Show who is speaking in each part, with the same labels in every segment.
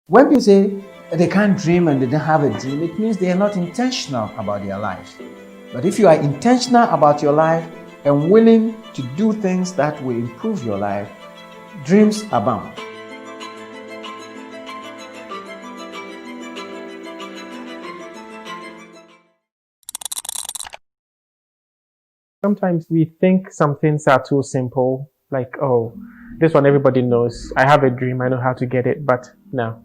Speaker 1: When people say they can't dream and they don't have a dream, it means they are not intentional about their lives. But if you are intentional about your life and willing to do things that will improve your life, dreams abound.
Speaker 2: Sometimes we think some things are too simple, like, oh, this one everybody knows. I have a dream, I know how to get it, but no.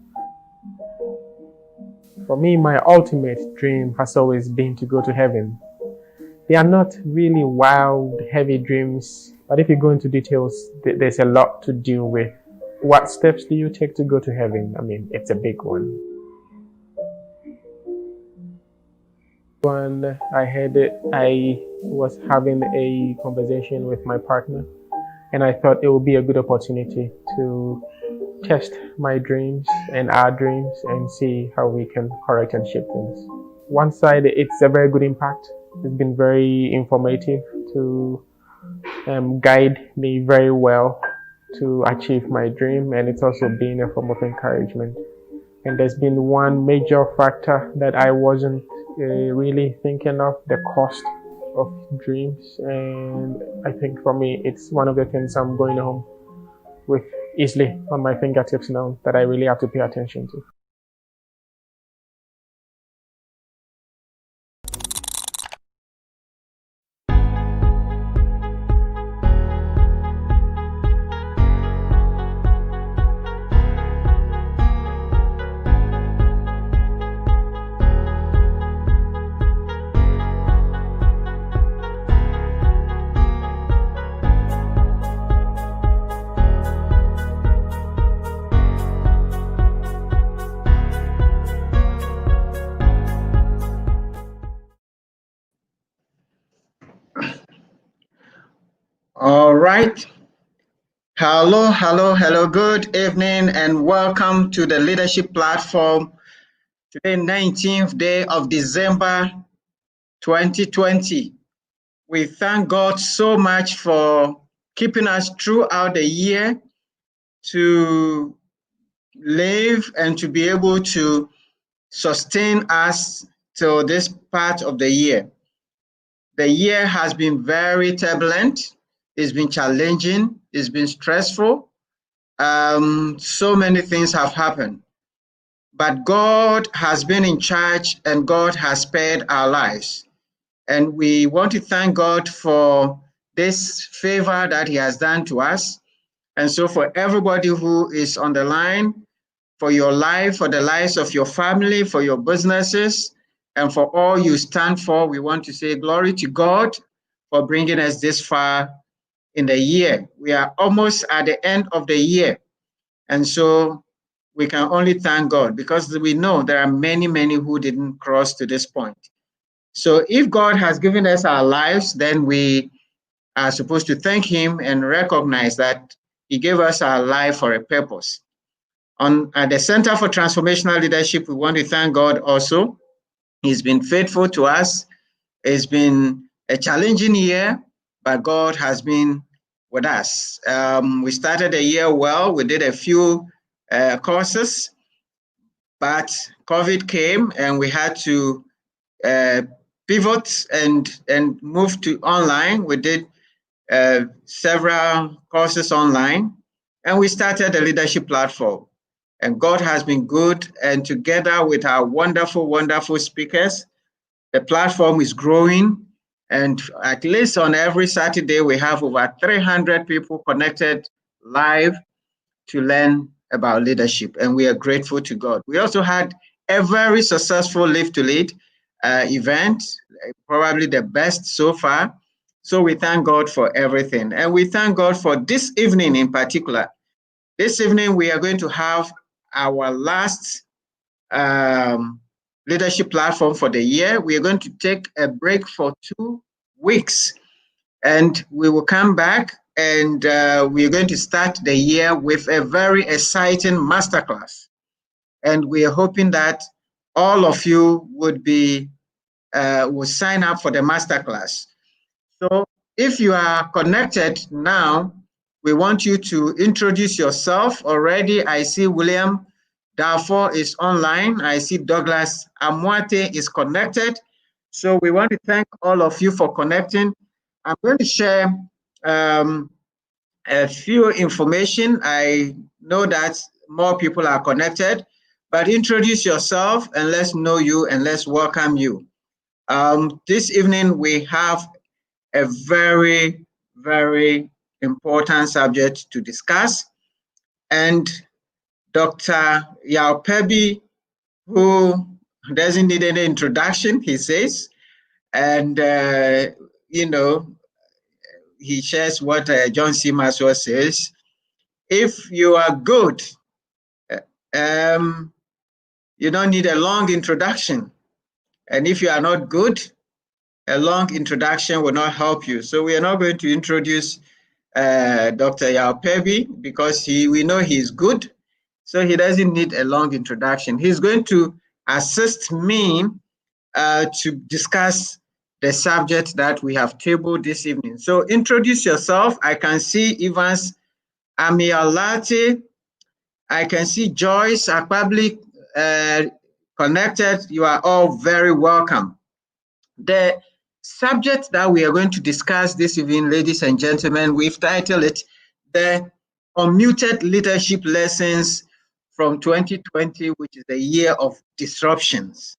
Speaker 2: For me, my ultimate dream has always been to go to heaven. They are not really wild, heavy dreams, but if you go into details, there's a lot to do with what steps do you take to go to heaven. I mean, it's a big one. When I heard it, I was having a conversation with my partner, and I thought it would be a good opportunity to test my dreams and our dreams and see how we can correct and shape things. One side, it's a very good impact. It's been very informative to guide me very well to achieve my dream, and it's also been a form of encouragement. And there's been one major factor that I wasn't really thinking of, the cost of dreams. And I think for me, it's one of the things I'm going home with easily on my fingertips now that I really have to pay attention to.
Speaker 3: All right. Hello. Good evening and welcome to the Leadership Platform. Today, 19th day of December 2020. We thank God so much for keeping us throughout the year to live and to be able to sustain us till this part of the year. The year has been very turbulent. It's been challenging. It's been stressful. So many things have happened. But God has been in charge and God has spared our lives. And we want to thank God for this favor that He has done to us. And so, for everybody who is on the line, for your life, for the lives of your family, for your businesses, and for all you stand for, we want to say glory to God for bringing us this far in the year. We are almost at the end of the year. And so we can only thank God because we know there are many who didn't cross to this point. So if God has given us our lives, then we are supposed to thank Him and recognize that He gave us our life for a purpose. At the Center for Transformational Leadership, we want to thank God also. He's been faithful to us. It's been a challenging year, but God has been with us. We started the year well. We did a few courses, but COVID came and we had to pivot and move to online. We did several courses online, and we started the leadership platform. And God has been good, and together with our wonderful speakers, the platform is growing. And at least on every Saturday, we have over 300 people connected live to learn about leadership. And we are grateful to God. We also had a very successful Live to Lead event, probably the best so far. So we thank God for everything. And we thank God for this evening in particular. This evening, we are going to have our last leadership platform for the year. We are going to take a break for 2 weeks, and we will come back and we are going to start the year with a very exciting masterclass. And we are hoping that all of you would will sign up for the masterclass. So if you are connected now, we want you to introduce yourself already. I see William Darfur is online. I see Douglas Amwate is connected. So we want to thank all of you for connecting. I'm going to share a few information. I know that more people are connected, but introduce yourself and let's know you and let's welcome you. This evening we have a very, very important subject to discuss. And Dr. Yao Perbi, who doesn't need any introduction, he says, and he shares what John C. Maxwell says. If you are good, you don't need a long introduction. And if you are not good, a long introduction will not help you. So we are not going to introduce Dr. Yao Perbi because we know he's good. So he doesn't need a long introduction. He's going to assist me to discuss the subject that we have tabled this evening. So introduce yourself. I can see Evans Amialati. I can see Joyce Akpabli connected. You are all very welcome. The subject that we are going to discuss this evening, ladies and gentlemen, we've titled it The Unmuted Leadership Lessons from 2020, which is the year of disruptions.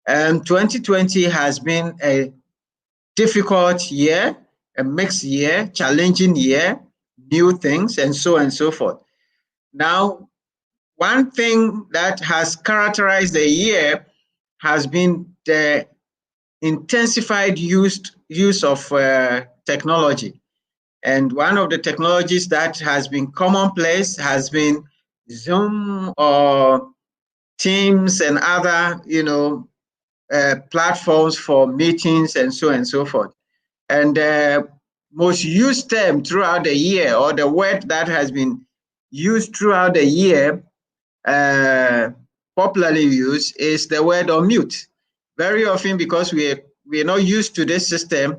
Speaker 3: 2020 has been a difficult year, a mixed year, challenging year, new things, and so on and so forth. Now, one thing that has characterized the year has been the intensified use of technology. And one of the technologies that has been commonplace has been Zoom or Teams and other, platforms for meetings and so on and so forth. And the most used term throughout the year, or the word that has been used throughout the year, popularly used, is the word unmute. Very often, because we're not used to this system,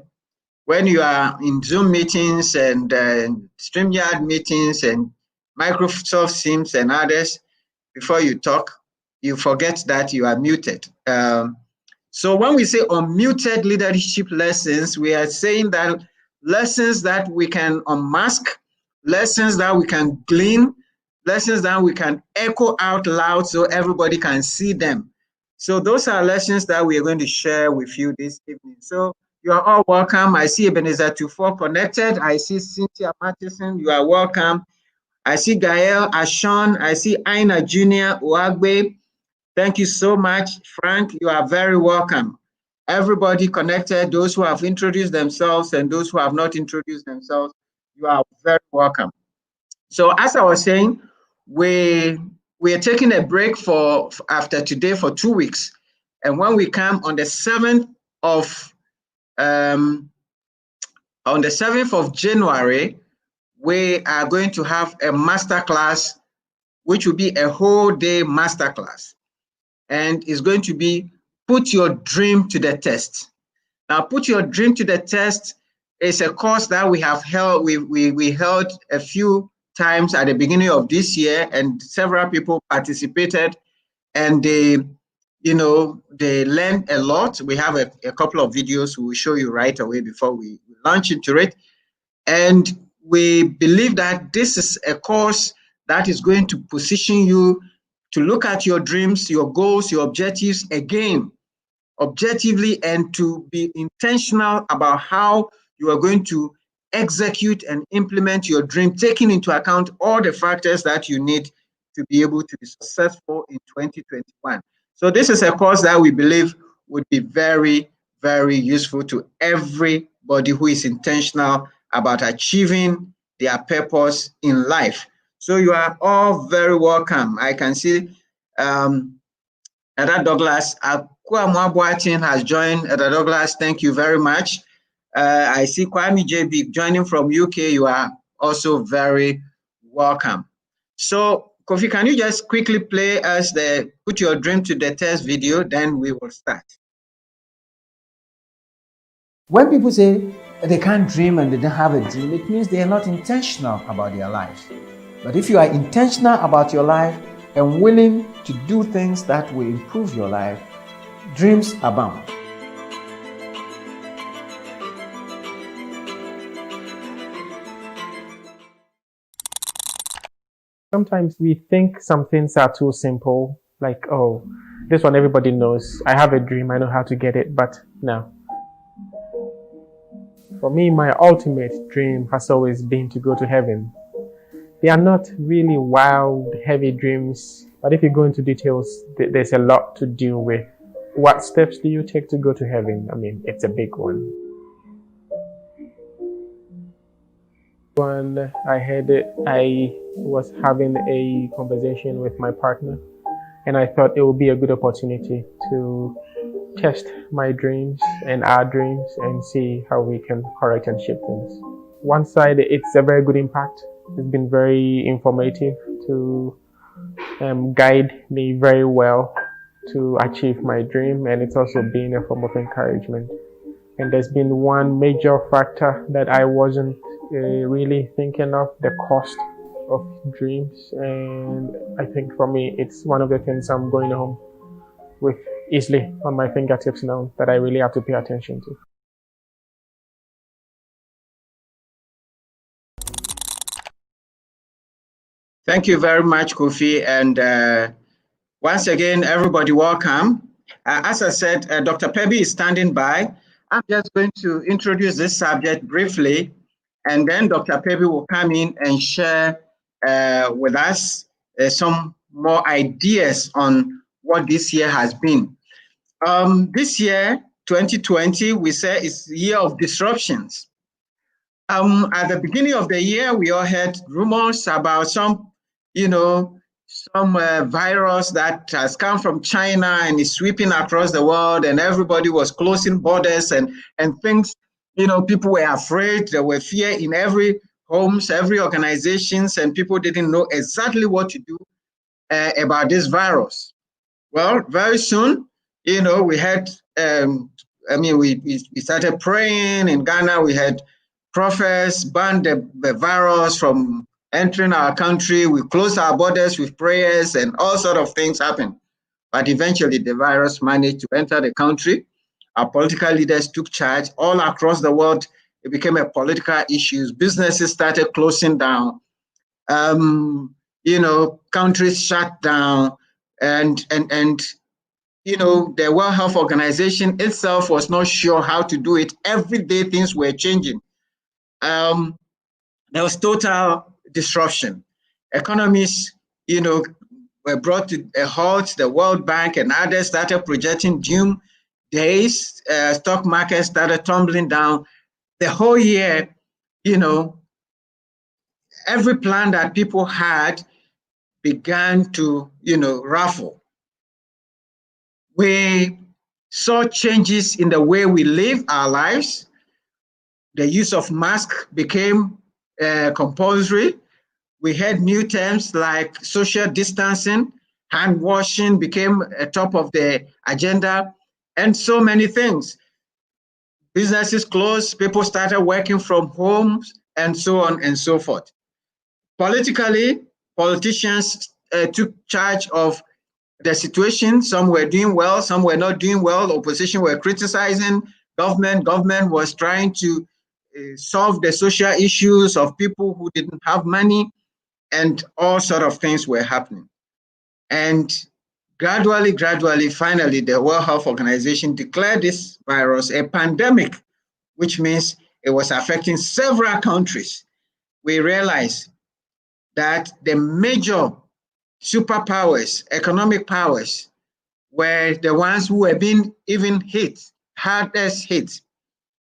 Speaker 3: when you are in Zoom meetings and StreamYard meetings and Microsoft Teams and others, before you talk, you forget that you are muted. So when we say unmuted leadership lessons, we are saying that lessons that we can unmask, lessons that we can glean, lessons that we can echo out loud so everybody can see them. So those are lessons that we are going to share with you this evening. So you are all welcome. I see Ebenezer Tufo connected. I see Cynthia Matheson. You are welcome. I see Gael Ashon. I see Aina Junior Uagbe. Thank you so much, Frank. You are very welcome. Everybody connected, those who have introduced themselves and those who have not introduced themselves, you are very welcome. So as I was saying, we are taking a break after today for 2 weeks. And when we come on the 7th of January, we are going to have a masterclass, which will be a whole day masterclass. And it's going to be Put Your Dream to the Test. Now, Put Your Dream to the Test is a course that we have held. We held a few times at the beginning of this year, and several people participated, and they learned a lot. We have a couple of videos we will show you right away before we launch into it. And we believe that this is a course that is going to position you to look at your dreams, your goals, your objectives again, objectively, and to be intentional about how you are going to execute and implement your dream, taking into account all the factors that you need to be able to be successful in 2021. So this is a course that we believe would be very, very useful to everybody who is intentional about achieving their purpose in life. So you are all very welcome. I can see Ada Douglas Akwamuabuatin has joined. Ada Douglas, thank you very much. I see Kwame JB joining from UK. You are also very welcome. So Kofi, can you just quickly play us the Put Your Dream to the Test video, then we will start.
Speaker 1: When people say they can't dream and they don't have a dream, it means they are not intentional about their lives. But if you are intentional about your life and willing to do things that will improve your life, dreams abound.
Speaker 2: Sometimes we think some things are too simple, like, oh, this one everybody knows. I have a dream, I know how to get it, but no. For me, my ultimate dream has always been to go to heaven. They are not really wild, heavy dreams, but if you go into details, there's a lot to deal with. What steps do you take to go to heaven? I mean, it's a big one. When I had it, I was having a conversation with my partner, and I thought it would be a good opportunity to test my dreams and our dreams and see how we can correct and shape things. One side, it's a very good impact. It's been very informative to guide me very well to achieve my dream, and it's also been a form of encouragement. And there's been one major factor that I wasn't really thinking of, the cost of dreams. And I think for me, it's one of the things I'm going home with easily on my fingertips now that I really have to pay attention to.
Speaker 3: Thank you very much, Kofi. And once again, everybody, welcome. As I said, Dr. Perbi is standing by. I'm just going to introduce this subject briefly, and then Dr. Perbi will come in and share with us some more ideas on what this year has been. This year, 2020, we say it's the year of disruptions. At the beginning of the year, we all heard rumors about some virus that has come from China and is sweeping across the world, and everybody was closing borders and things, people were afraid. There were fear in every homes, every organizations, and people didn't know exactly what to do about this virus. Well, very soon, we had, we started praying in Ghana. We had prophets banned the virus from entering our country. We closed our borders with prayers, and all sort of things happened. But eventually the virus managed to enter the country. Our political leaders took charge all across the world. It became a political issue. Businesses started closing down. Countries shut down, and the World Health Organization itself was not sure how to do it. Every day things were changing. There was total disruption. Economies, were brought to a halt. The World Bank and others started projecting doom days. Stock markets started tumbling down. The whole year, every plan that people had began to, ruffle. We saw changes in the way we live our lives. The use of masks became compulsory. We had new terms like social distancing, hand washing became a top of the agenda, and so many things. Businesses closed, people started working from homes, and so on and so forth. Politically, politicians took charge of the situation. Some were doing well, some were not doing well. Opposition were criticizing government. Government was trying to solve the social issues of people who didn't have money, and all sort of things were happening. And gradually, finally, the World Health Organization declared this virus a pandemic, which means it was affecting several countries. We realized that the major superpowers, economic powers, were the ones who were being even hardest hit.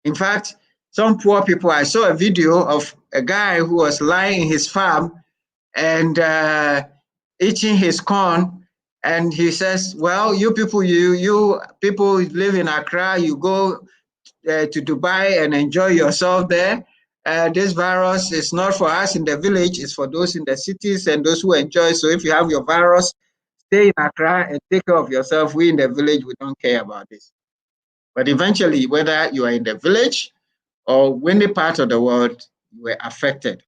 Speaker 3: In fact, some poor people, I saw a video of a guy who was lying in his farm and eating his corn, and he says, well, you people live in Accra, you go to Dubai and enjoy yourself there. This virus is not for us in the village, it's for those in the cities and those who enjoy. So if you have your virus, stay in Accra and take care of yourself. We in the village, we don't care about this. But eventually, whether you are in the village or any part of the world, you were affected.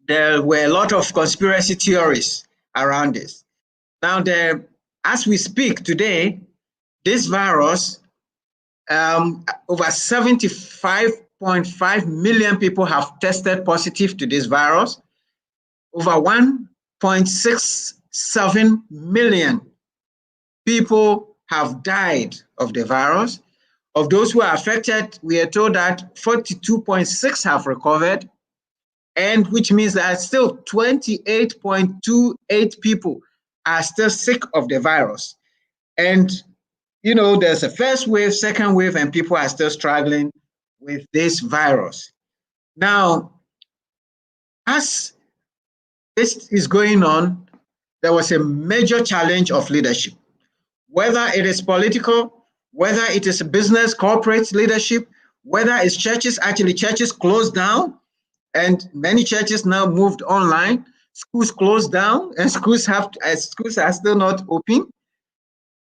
Speaker 3: There were a lot of conspiracy theories around this. Now, as we speak today, this virus, over 75.5 million people have tested positive to this virus. Over 1.67 million people have died of the virus. Of those who are affected, we are told that 42.6 have recovered, and which means that still 28.28 people are still sick of the virus. And, you know, there's a first wave, second wave, and people are still struggling with this virus. Now, as this is going on, there was a major challenge of leadership, whether it is political, whether it is business, corporate leadership, whether it's churches. Actually, churches closed down, and many churches now moved online. Schools closed down, and schools are still not open.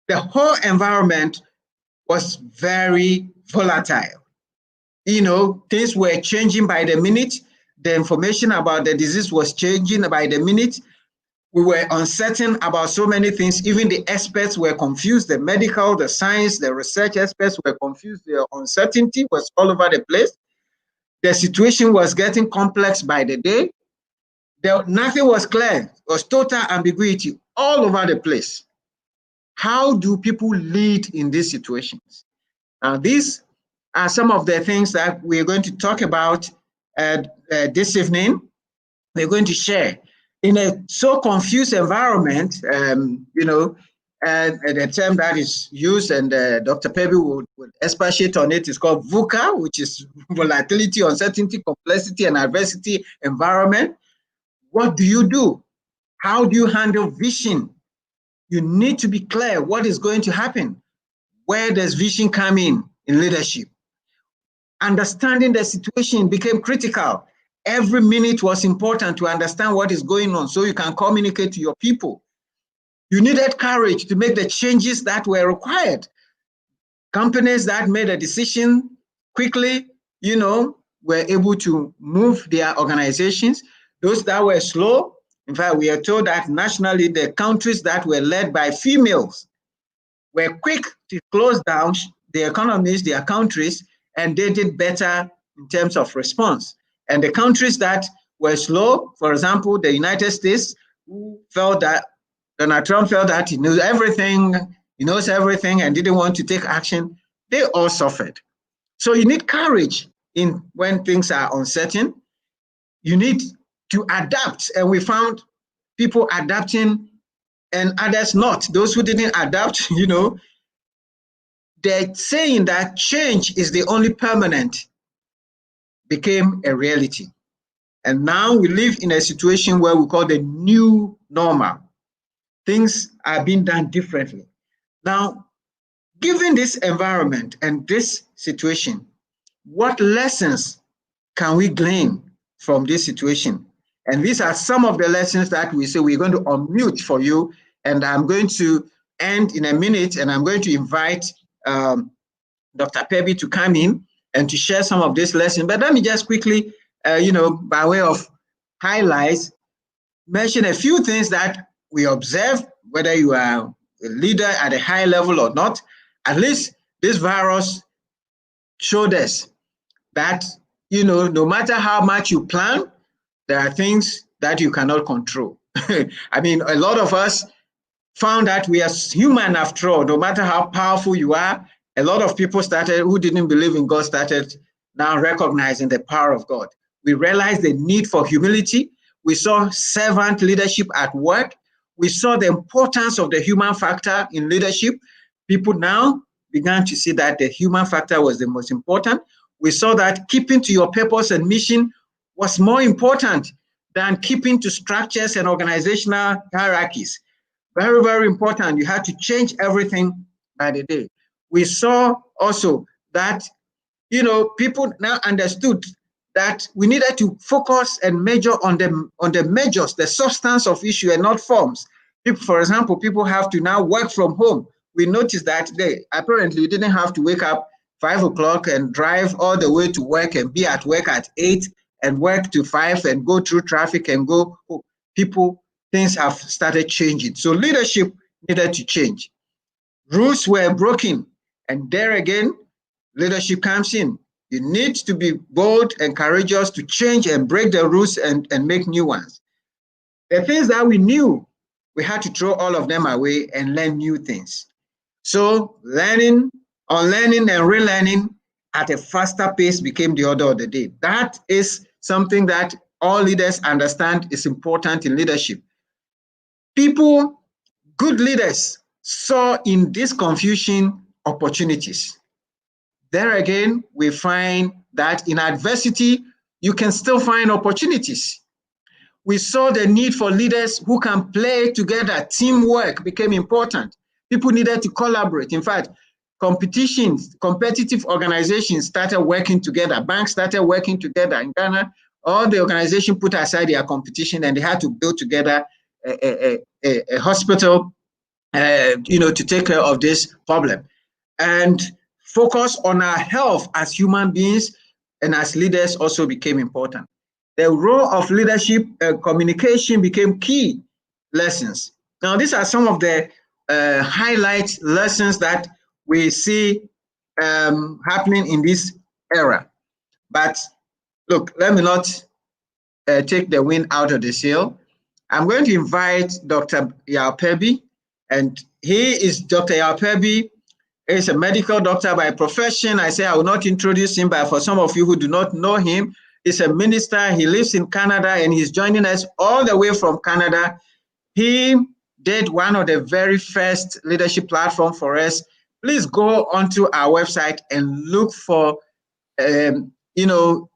Speaker 3: The whole environment was very volatile. You know, things were changing by the minute. The information about the disease was changing by the minute. We were uncertain about so many things. Even the experts were confused. The medical, the science, the research experts were confused. The uncertainty was all over the place. The situation was getting complex by the day. Nothing was clear. It was total ambiguity all over the place. How do people lead in these situations? Now, these are some of the things that we're going to talk about this evening. We're going to share. In a so confused environment, you know, the term that is used, and Dr. Perbi would expatiate on it, is called VUCA, which is volatility, uncertainty, complexity, and adversity environment. What do you do? How do you handle vision? You need to be clear what is going to happen. Where does vision come in leadership? Understanding the situation became critical. Every minute was important to understand what is going on so you can communicate to your people. You needed courage to make the changes that were required. Companies that made a decision quickly, you know, were able to move their organizations. Those that were slow, in fact, we are told that nationally, the countries that were led by females were quick to close down the economies, their countries, and they did better in terms of response. And the countries that were slow, for example, the United States, who felt that Donald Trump felt that he knows everything, and didn't want to take action, they all suffered. So you need courage when things are uncertain. You need to adapt, and we found people adapting and others not. Those who didn't adapt, you know, they're saying that change is the only permanent became a reality. And now we live in a situation where we call the new normal. Things are being done differently. Now, given this environment and this situation, what lessons can we glean from this situation? And these are some of the lessons that we say we're going to unmute for you. And I'm going to end in a minute, and I'm going to invite Dr. Perbi to come in and to share some of this lesson. But let me just quickly, you know, by way of highlights, mention a few things that we observe, whether you are a leader at a high level or not. At least this virus showed us that, you know, no matter how much you plan, there are things that you cannot control. I mean, a lot of us found that we are human after all. No matter how powerful you are, a lot of people who didn't believe in God started now recognizing the power of God. We realized the need for humility. We saw servant leadership at work. We saw the importance of the human factor in leadership. People now began to see that the human factor was the most important. We saw that keeping to your purpose and mission was more important than keeping to structures and organizational hierarchies. Very, very important. You had to change everything by the day. We saw also that, you know, people now understood that we needed to focus and measure on the measures, the substance of issue, and not forms. For example, people have to now work from home. We noticed that apparently you didn't have to wake up 5 o'clock and drive all the way to work and be at work at 8 and work to 5 and go through traffic and go home. People things have started changing. So leadership needed to change. Rules were broken. And there again, leadership comes in. You need to be bold and courageous to change and break the rules and make new ones. The things that we knew, we had to throw all of them away and learn new things. So learning, unlearning and relearning at a faster pace became the order of the day. That is something that all leaders understand is important in leadership. People, good leaders, saw in this confusion opportunities. There again, we find that in adversity, you can still find opportunities. We saw the need for leaders who can play together. Teamwork became important. People needed to collaborate. In fact, competitive organizations started working together. Banks started working together. In Ghana, all the organizations put aside their competition and they had to build together a hospital, to take care of this problem. And focus on our health as human beings and as leaders also became important. The role of leadership communication became key lessons. Now, these are some of the highlight lessons that we see happening in this era. But look, let me not take the wind out of the sail. I'm going to invite Dr. Perbi, and Dr. Perbi is a medical doctor by profession. I say I will not introduce him, but for some of you who do not know him, he's a minister. He lives in Canada, and he's joining us all the way from Canada. He did one of the very first leadership platform for us. Please go onto our website and look for the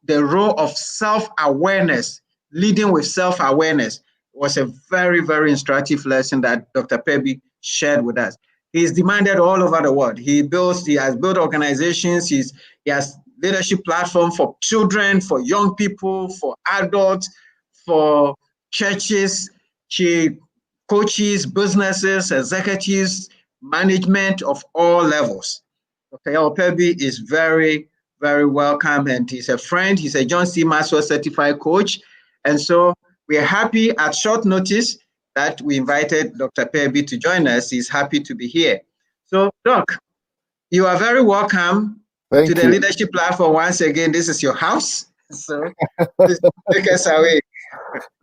Speaker 3: role of self-awareness, leading with self-awareness. Was a very, very instructive lesson that Dr. Perbi shared with us. He's demanded all over the world. He has built organizations. He has leadership platform for children, for young people, for adults, for churches. He coaches, businesses, executives, management of all levels. Dr. Perbi is very, very welcome, and he's a friend. He's a John C. Maxwell certified coach. And so we are happy at short notice that we invited Dr. Perbi to join us. He's happy to be here. So, Doc, you are very welcome to the leadership platform. Once again, this is your house. So please take us away.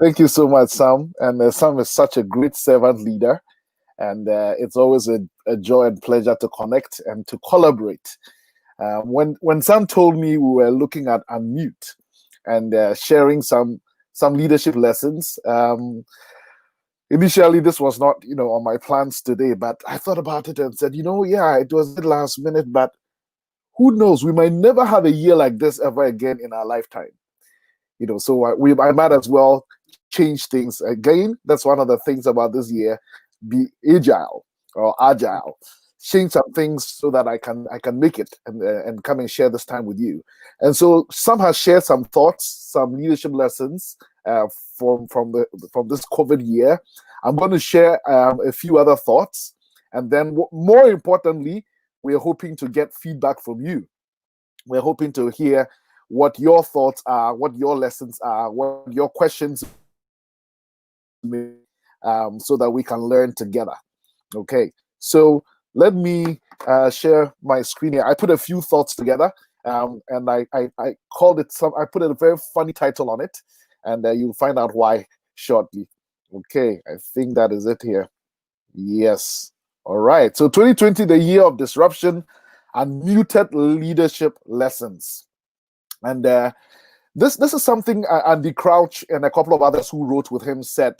Speaker 4: Thank you so much, Sam. And Sam is such a great servant leader. And it's always a joy and pleasure to connect and to collaborate. When Sam told me we were looking at Unmute and sharing some leadership lessons, initially this was not on my plans today, but I thought about it and said, yeah, it was the last minute, but who knows, we might never have a year like this ever again in our lifetime. So I might as well change things again. That's one of the things about this year. Be agile. Change some things so that I can make it and come and share this time with you. And so Sam has shared some thoughts, some leadership lessons from this COVID year. I'm going to share a few other thoughts, and then more importantly, we're hoping to get feedback from you. We're hoping to hear what your thoughts are, what your lessons are, what your questions are, so that we can learn together. Okay, so let me share my screen here. I put a few thoughts together, and I called it I put a very funny title on it, and you'll find out why shortly. Okay, I think that is it here. Yes. All right. So 2020, the year of disruption and muted leadership lessons. And this is something Andy Crouch and a couple of others who wrote with him said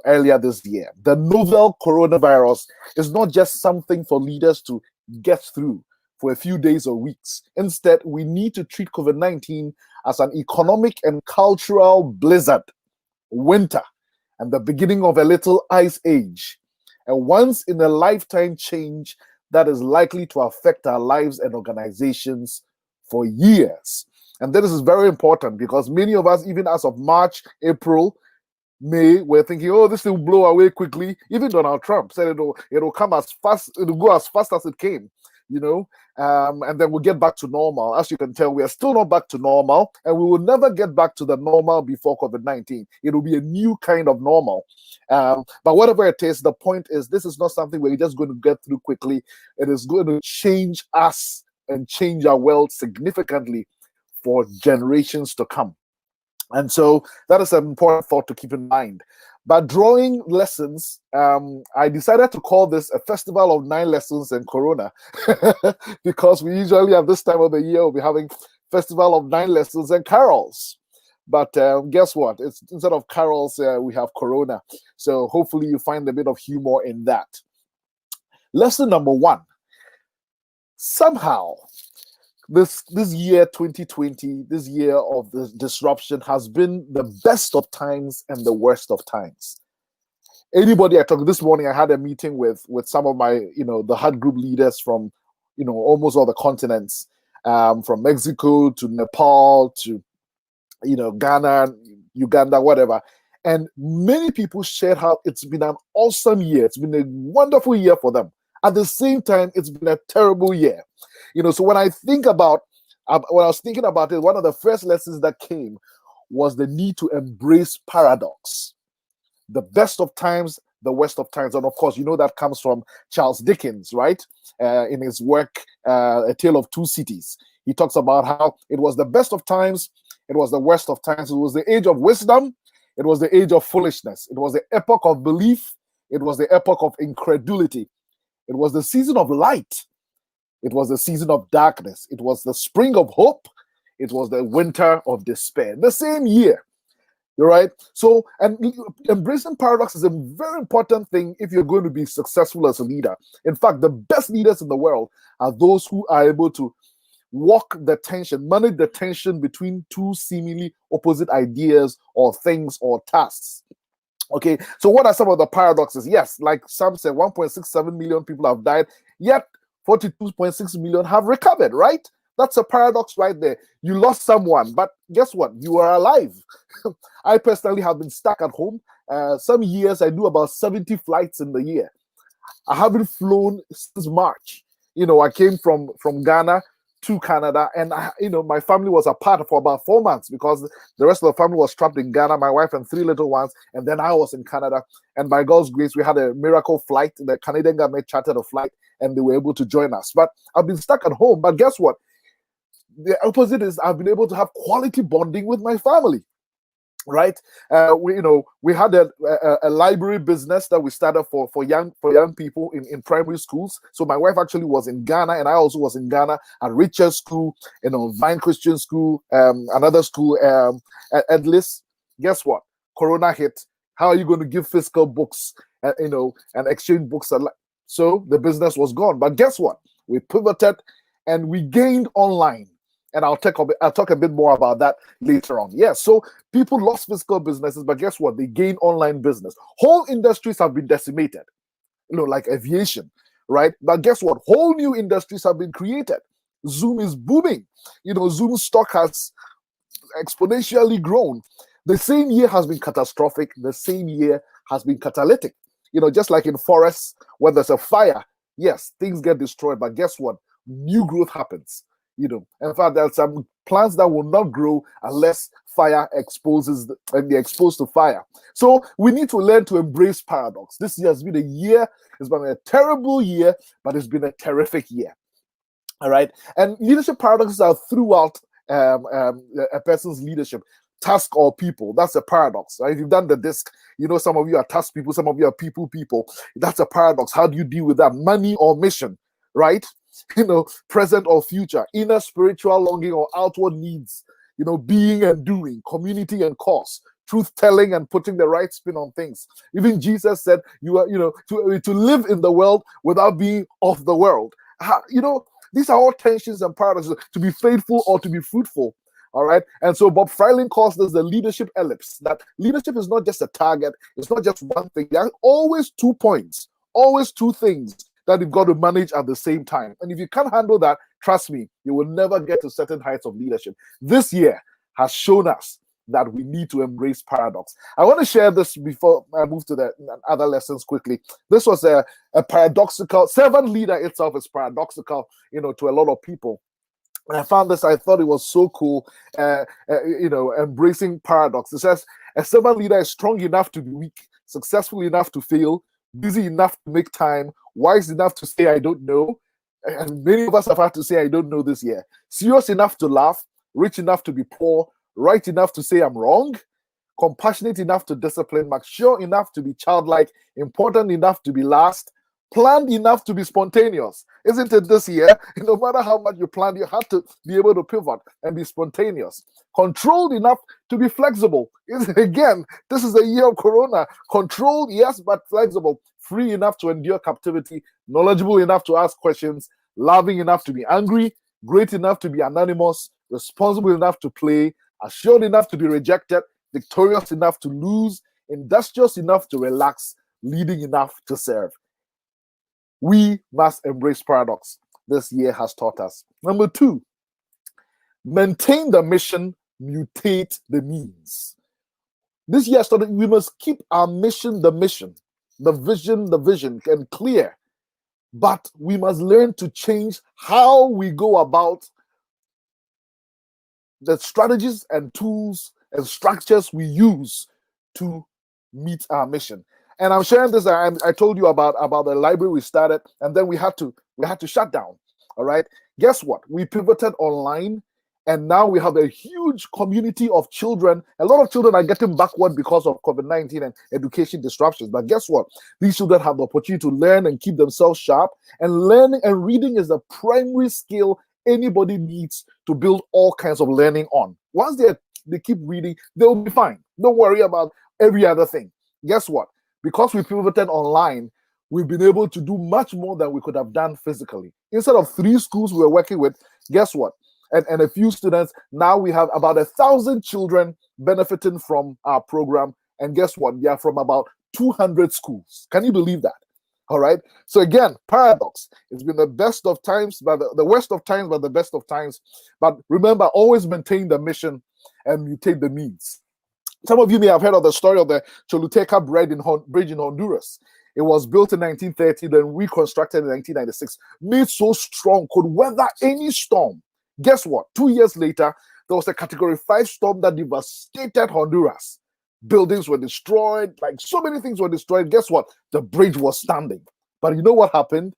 Speaker 4: earlier this year. The novel coronavirus is not just something for leaders to get through for a few days or weeks. Instead, we need to treat COVID-19 as an economic and cultural blizzard, winter, and the beginning of a little ice age, a once-in-a-lifetime change that is likely to affect our lives and organizations for years. And this is very important because many of us, even as of March, April, May, were thinking, oh, this will blow away quickly. Even Donald Trump said it'll come as fast, it'll go as fast as it came. and then we'll get back to normal. As you can tell, we are still not back to normal, and we will never get back to the normal before COVID-19. It will be a new kind of normal. But whatever it is, the point is, this is not something we're just going to get through quickly. It is going to change us and change our world significantly for generations to come. And so that is an important thought to keep in mind. But drawing lessons, I decided to call this a festival of 9 lessons in Corona, because we usually at this time of the year we'll be having festival of 9 lessons and carols. But guess what? It's instead of carols, we have Corona. So hopefully you find a bit of humor in that. Lesson number 1. Somehow, this year 2020, this year of the disruption, has been the best of times and the worst of times. Anybody I talked this morning, I had a meeting with some of my, the HUD group leaders from, almost all the continents, from Mexico to Nepal to, Ghana, Uganda, whatever. And many people shared how it's been an awesome year. It's been a wonderful year for them. At the same time, it's been a terrible year. So when I was thinking about it, one of the first lessons that came was the need to embrace paradox. The best of times, the worst of times. And of course, that comes from Charles Dickens, right? In his work, A Tale of Two Cities. He talks about how it was the best of times, it was the worst of times. It was the age of wisdom, it was the age of foolishness. It was the epoch of belief, it was the epoch of incredulity. It was the season of light. It was the season of darkness. It was the spring of hope. It was the winter of despair. The same year. You're right. So, and embracing paradox is a very important thing if you're going to be successful as a leader. In fact, the best leaders in the world are those who are able to walk the tension, manage the tension between two seemingly opposite ideas or things or tasks. Okay, so what are some of the paradoxes? Yes, like some said, 1.67 million people have died, yet 42.6 million have recovered, right? That's a paradox right there. You lost someone, but guess what? You are alive. I personally have been stuck at home. Some years I do about 70 flights in the year. I haven't flown since March. I came from Ghana to Canada, and my family was apart for about 4 months because the rest of the family was trapped in Ghana, my wife and 3 little ones, and then I was in Canada. And by God's grace, we had a miracle flight. The Canadian government chartered a flight, and they were able to join us. But I've been stuck at home. But guess what? The opposite is I've been able to have quality bonding with my family. Right, we had a library business that we started for young people in primary schools. So my wife actually was in Ghana, and I also was in Ghana at Richard School, Vine Christian School, another school, at least. Guess what? Corona hit. How are you going to give physical books, and exchange books? So the business was gone. But guess what? We pivoted, and we gained online. And I'll talk a bit more about that later on. Yeah, so people lost physical businesses, but guess what? They gained online business. Whole industries have been decimated, like aviation, right? But guess what? Whole new industries have been created. Zoom is booming. Zoom stock has exponentially grown. The same year has been catastrophic. The same year has been catalytic. Just like in forests, where there's a fire, yes, things get destroyed, but guess what? New growth happens. In fact, there are some plants that will not grow unless fire exposes and they're exposed to fire. So we need to learn to embrace paradox. This year has been a year, it's been a terrible year, but it's been a terrific year. All right. And leadership paradoxes are throughout a person's leadership. Task or people, that's a paradox. Right? If you've done the disc, some of you are task people, some of you are people. That's a paradox. How do you deal with that? Money or mission, right? Present or future, inner spiritual longing or outward needs, being and doing, community and cause, truth telling and putting the right spin on things. Even Jesus said, you are, to live in the world without being of the world. These are all tensions and paradoxes, to be faithful or to be fruitful. All right. And so Bob Freiling calls this the leadership ellipse, that leadership is not just a target. It's not just one thing. There are always 2 points, always 2 things that you've got to manage at the same time. And if you can't handle that, trust me, you will never get to certain heights of leadership. This year has shown us that we need to embrace paradox. I want to share this before I move to the other lessons quickly. This was a paradoxical, servant leader itself is paradoxical, to a lot of people. And I found this, I thought it was so cool, embracing paradox. It says, a servant leader is strong enough to be weak, successful enough to fail, busy enough to make time, wise enough to say, I don't know. And many of us have had to say, I don't know this year. Serious enough to laugh, rich enough to be poor, right enough to say I'm wrong, compassionate enough to discipline, mature enough to be childlike, important enough to be last, planned enough to be spontaneous. Isn't it this year? No matter how much you planned, you have to be able to pivot and be spontaneous. Controlled enough to be flexible. Again, this is a year of Corona. Controlled, yes, but flexible. Free enough to endure captivity. Knowledgeable enough to ask questions. Loving enough to be angry. Great enough to be anonymous. Responsible enough to play. Assured enough to be rejected. Victorious enough to lose. Industrious enough to relax. Leading enough to serve. We must embrace paradox. This year has taught us. Number 2, maintain the mission, mutate the means. This year started, we must keep our mission, the vision, and clear. But we must learn to change how we go about the strategies and tools and structures we use to meet our mission. And I'm sharing this. I told you about the library we started, and then we had to shut down. All right. Guess what? We pivoted online, and now we have a huge community of children. A lot of children are getting backward because of COVID-19 and education disruptions. But guess what? These children have the opportunity to learn and keep themselves sharp. And learning and reading is the primary skill anybody needs to build all kinds of learning on. Once they keep reading, they'll be fine. Don't worry about every other thing. Guess what? Because we pivoted online, we've been able to do much more than we could have done physically. Instead of 3 schools we were working with, guess what? And a few students, now we have about 1,000 children benefiting from our program. And guess what? They are from about 200 schools. Can you believe that? All right. So again, paradox. It's been the best of times, but the worst of times, but the best of times. But remember, always maintain the mission and mutate the means. Some of you may have heard of the story of the Choluteca Bridge in Honduras. It was built in 1930, then reconstructed in 1996. Made so strong, could weather any storm. Guess what? 2 years later, there was a Category 5 storm that devastated Honduras. Buildings were destroyed, like so many things were destroyed. Guess what? The bridge was standing. But you know what happened?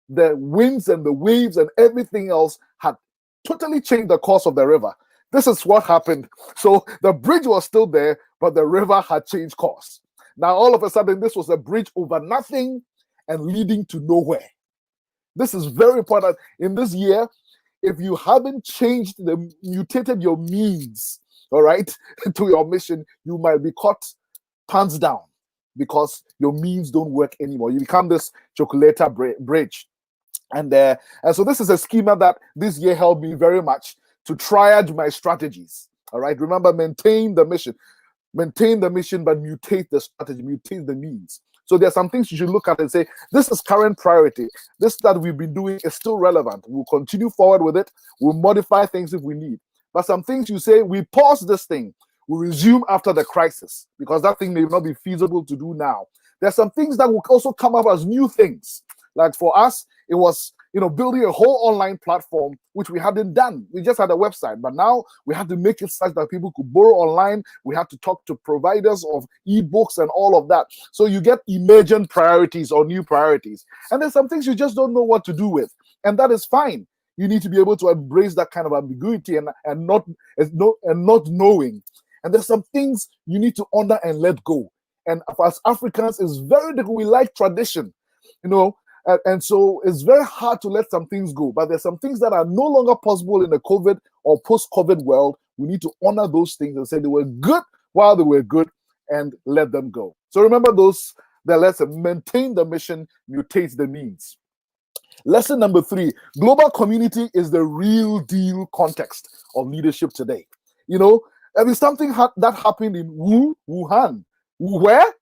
Speaker 4: The winds and the waves and everything else had totally changed the course of the river. This is what happened. So the bridge was still there, but the river had changed course. Now, all of a sudden, this was a bridge over nothing and leading to nowhere. This is very important. In this year, if you haven't mutated your means, all right, to your mission, you might be caught pants down because your means don't work anymore. You become this chocolata bridge. And so this is a schema that this year helped me very much to triage my strategies. All right. Remember, maintain the mission, but mutate the strategy, mutate the means. So there are some things you should look at and say, this is current priority. This that we've been doing is still relevant. We'll continue forward with it. We'll modify things if we need. But some things you say, we pause this thing. We'll resume after the crisis because that thing may not be feasible to do now. There's some things that will also come up as new things. Like for us, it was building a whole online platform, which we hadn't done. We just had a website, but now we had to make it such that people could borrow online. We had to talk to providers of ebooks and all of that. So you get emergent priorities or new priorities. And there's some things you just don't know what to do with. And that is fine. You need to be able to embrace that kind of ambiguity and not knowing. And there's some things you need to honor and let go. And as Africans, it's very difficult. We like tradition, and so it's very hard to let some things go. But there's some things that are no longer possible in the COVID or post-COVID world. We need to honor those things and say they were good while they were good and let them go. So remember the lesson: maintain the mission, mutate the means. Lesson number 3, global community is the real deal context of leadership today. There is something that happened in Wuhan. Where?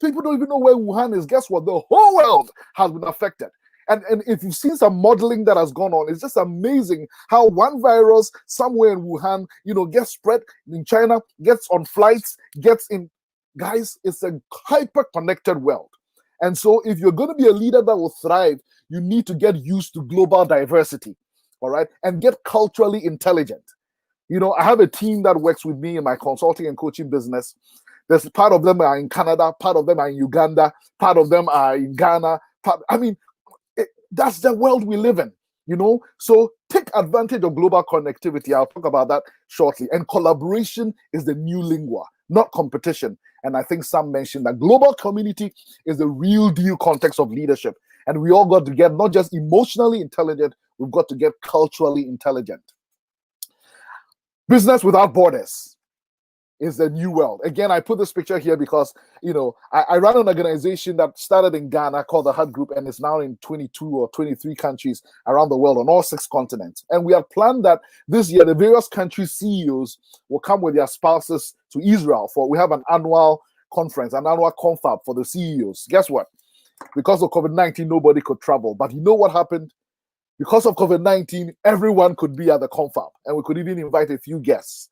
Speaker 4: People don't even know where Wuhan is. Guess what? The whole world has been affected. And if you've seen some modeling that has gone on, it's just amazing how one virus somewhere in Wuhan, gets spread in China, gets on flights, gets in. Guys, it's a hyper-connected world. And so if you're going to be a leader that will thrive, you need to get used to global diversity, all right? And get culturally intelligent. I have a team that works with me in my consulting and coaching business. There's part of them are in Canada, part of them are in Uganda, part of them are in Ghana. That's the world we live in, So take advantage of global connectivity. I'll talk about that shortly. And collaboration is the new lingua, not competition. And I think Sam mentioned that global community is the real deal context of leadership. And we all got to get not just emotionally intelligent, we've got to get culturally intelligent. Business without borders is the new world. Again, I put this picture here because, I run an organization that started in Ghana called the Hut Group, and it's now in 22 or 23 countries around the world on all 6 continents. And we have planned that this year, the various country CEOs will come with their spouses to Israel we have an annual conference, an annual confab for the CEOs. Guess what? Because of COVID-19, nobody could travel. But you know what happened? Because of COVID-19, everyone could be at the confab, and we could even invite a few guests.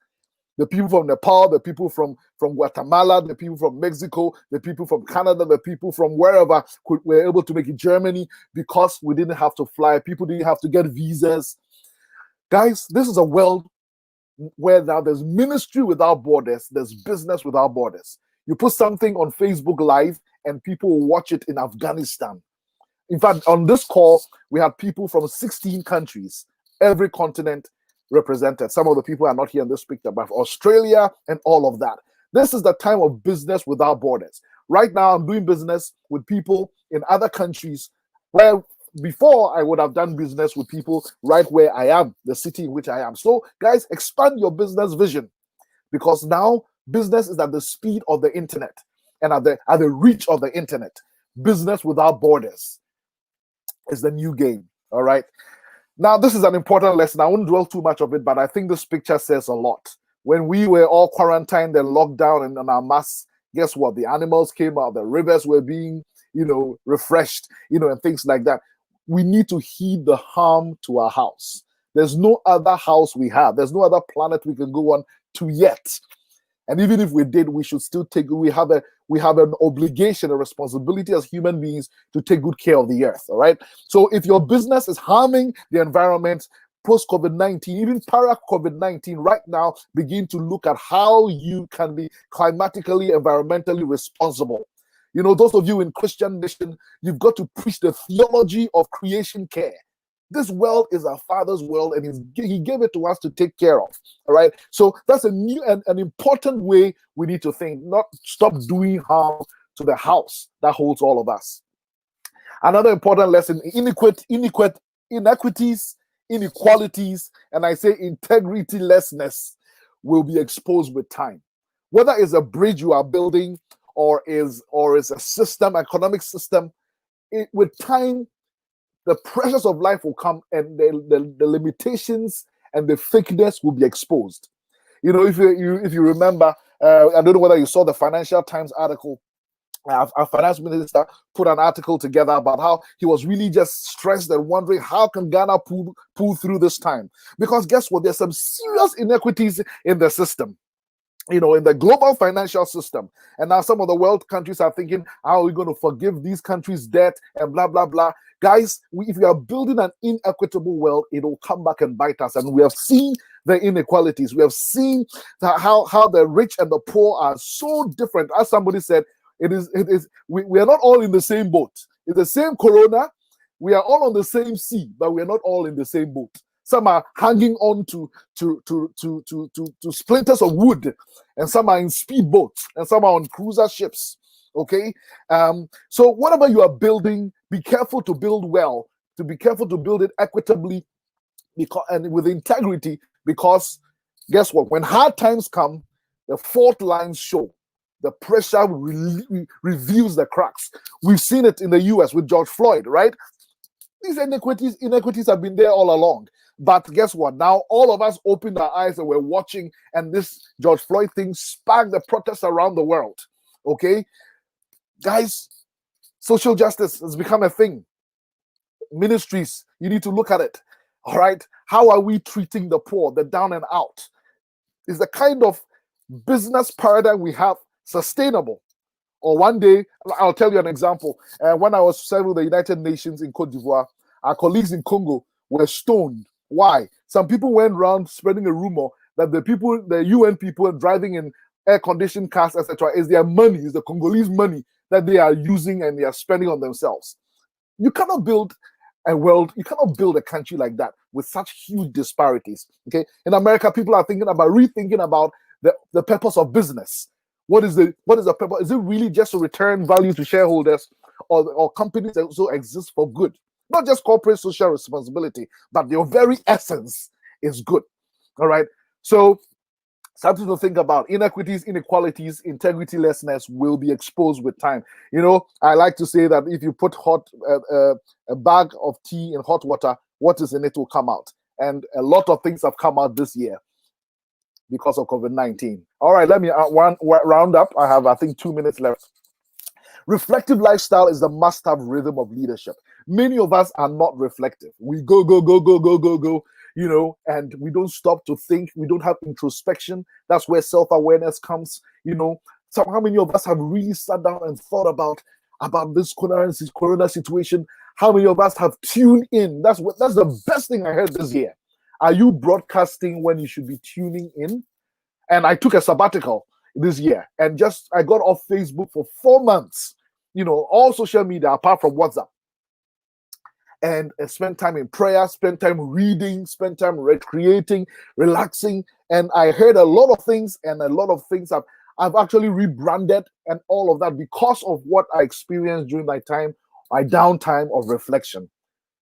Speaker 4: The people from Nepal, the people from Guatemala, the people from Mexico, the people from Canada, the people from wherever were able to make it. Germany, because we didn't have to fly. People didn't have to get visas. Guys, this is a world where now there's ministry without borders, there's business without borders. You put something on Facebook Live and people will watch it in Afghanistan. In fact, on this call, we had people from 16 countries, every continent represented. Some of the people are not here in this picture, but Australia and all of that. This is the time of business without borders. Right now, I'm doing business with people in other countries where before I would have done business with people right where I am, the city in which I am. So, guys, expand your business vision, because now business is at the speed of the internet and at the reach of the internet. Business without borders is the new game. All right. Now, this is an important lesson. I won't dwell too much of it, but I think this picture says a lot. When we were all quarantined and locked down and on our masks, guess what? The animals came out, the rivers were being, refreshed, and things like that. We need to heed the harm to our house. There's no other house we have. There's no other planet we can go on to yet. And even if we did, we should still we have an obligation, a responsibility as human beings to take good care of the earth. All right. So if your business is harming the environment post COVID-19, even para COVID-19, right now, begin to look at how you can be climatically, environmentally responsible. Those of you in Christian Mission, you've got to preach the theology of creation care. This world is our Father's world, and He gave it to us to take care of. All right. So that's a new and an important way we need to think. Not stop doing harm to the house that holds all of us. Another important lesson: inequities, inequalities, and I say integritylessness will be exposed with time. Whether it's a bridge you are building or is a system, economic system, with time, the pressures of life will come, and the limitations and the fakeness will be exposed. If you remember, I don't know whether you saw the Financial Times article. Our finance minister put an article together about how he was really just stressed and wondering how can Ghana pull through this time? Because guess what? There's some serious inequities in the system. In the global financial system. And now some of the world countries are thinking, how are we going to forgive these countries' debt and blah, blah, blah. Guys, if we are building an inequitable world, it will come back and bite us. And we have seen the inequalities. We have seen how the rich and the poor are so different. As somebody said, we are not all in the same boat. It's the same corona. We are all on the same sea, but we are not all in the same boat. Some are hanging on to splinters of wood, and some are in speedboats, and some are on cruiser ships. Okay, so whatever you are building, be careful to build well. To be careful to build it equitably, and with integrity. Because guess what? When hard times come, the fault lines show. The pressure reveals the cracks. We've seen it in the U.S. with George Floyd, right? These inequities have been there all along. But guess what? Now all of us opened our eyes and we're watching, and this George Floyd thing sparked the protests around the world. Okay? Guys, social justice has become a thing. ministries, you need to look at it. All right. How are we treating the poor, the down and out? Is the kind of business paradigm we have sustainable? Or one day, I'll tell you an example. When I was serving the United Nations in Cote d'Ivoire, our colleagues in Congo were stoned. Why? Some people went around spreading a rumor that the UN people driving in air-conditioned cars, etc., is their money, is the Congolese money that they are using and they are spending on themselves. You cannot build a world, you cannot build a country like that with such huge disparities. Okay, in America, people are rethinking about the purpose of business. What is the purpose? Is it really just to return value to shareholders, or companies that also exist for good? Not just corporate social responsibility, but their very essence is good. All right. So something to think about. Inequities, inequalities, integrity-lessness will be exposed with time. You know, I like to say that if you put a bag of tea in hot water, what is in it will come out. And a lot of things have come out this year because of COVID-19. All right, let me round up. I have, I think, 2 minutes left. Reflective lifestyle is the must-have rhythm of leadership. Many of us are not reflective. We go, you know, and we don't stop to think. We don't have introspection. That's where self-awareness comes. You know, so how many of us have really sat down and thought about this corona situation? How many of us have tuned in? That's the best thing I heard this year. Are you broadcasting when you should be tuning in? And I took a sabbatical this year and I got off Facebook for 4 months, you know, all social media apart from WhatsApp. And spend time in prayer, spend time reading, spend time recreating, relaxing. And I heard a lot of things, and a lot of things I've actually rebranded and all of that because of what I experienced during my downtime of reflection.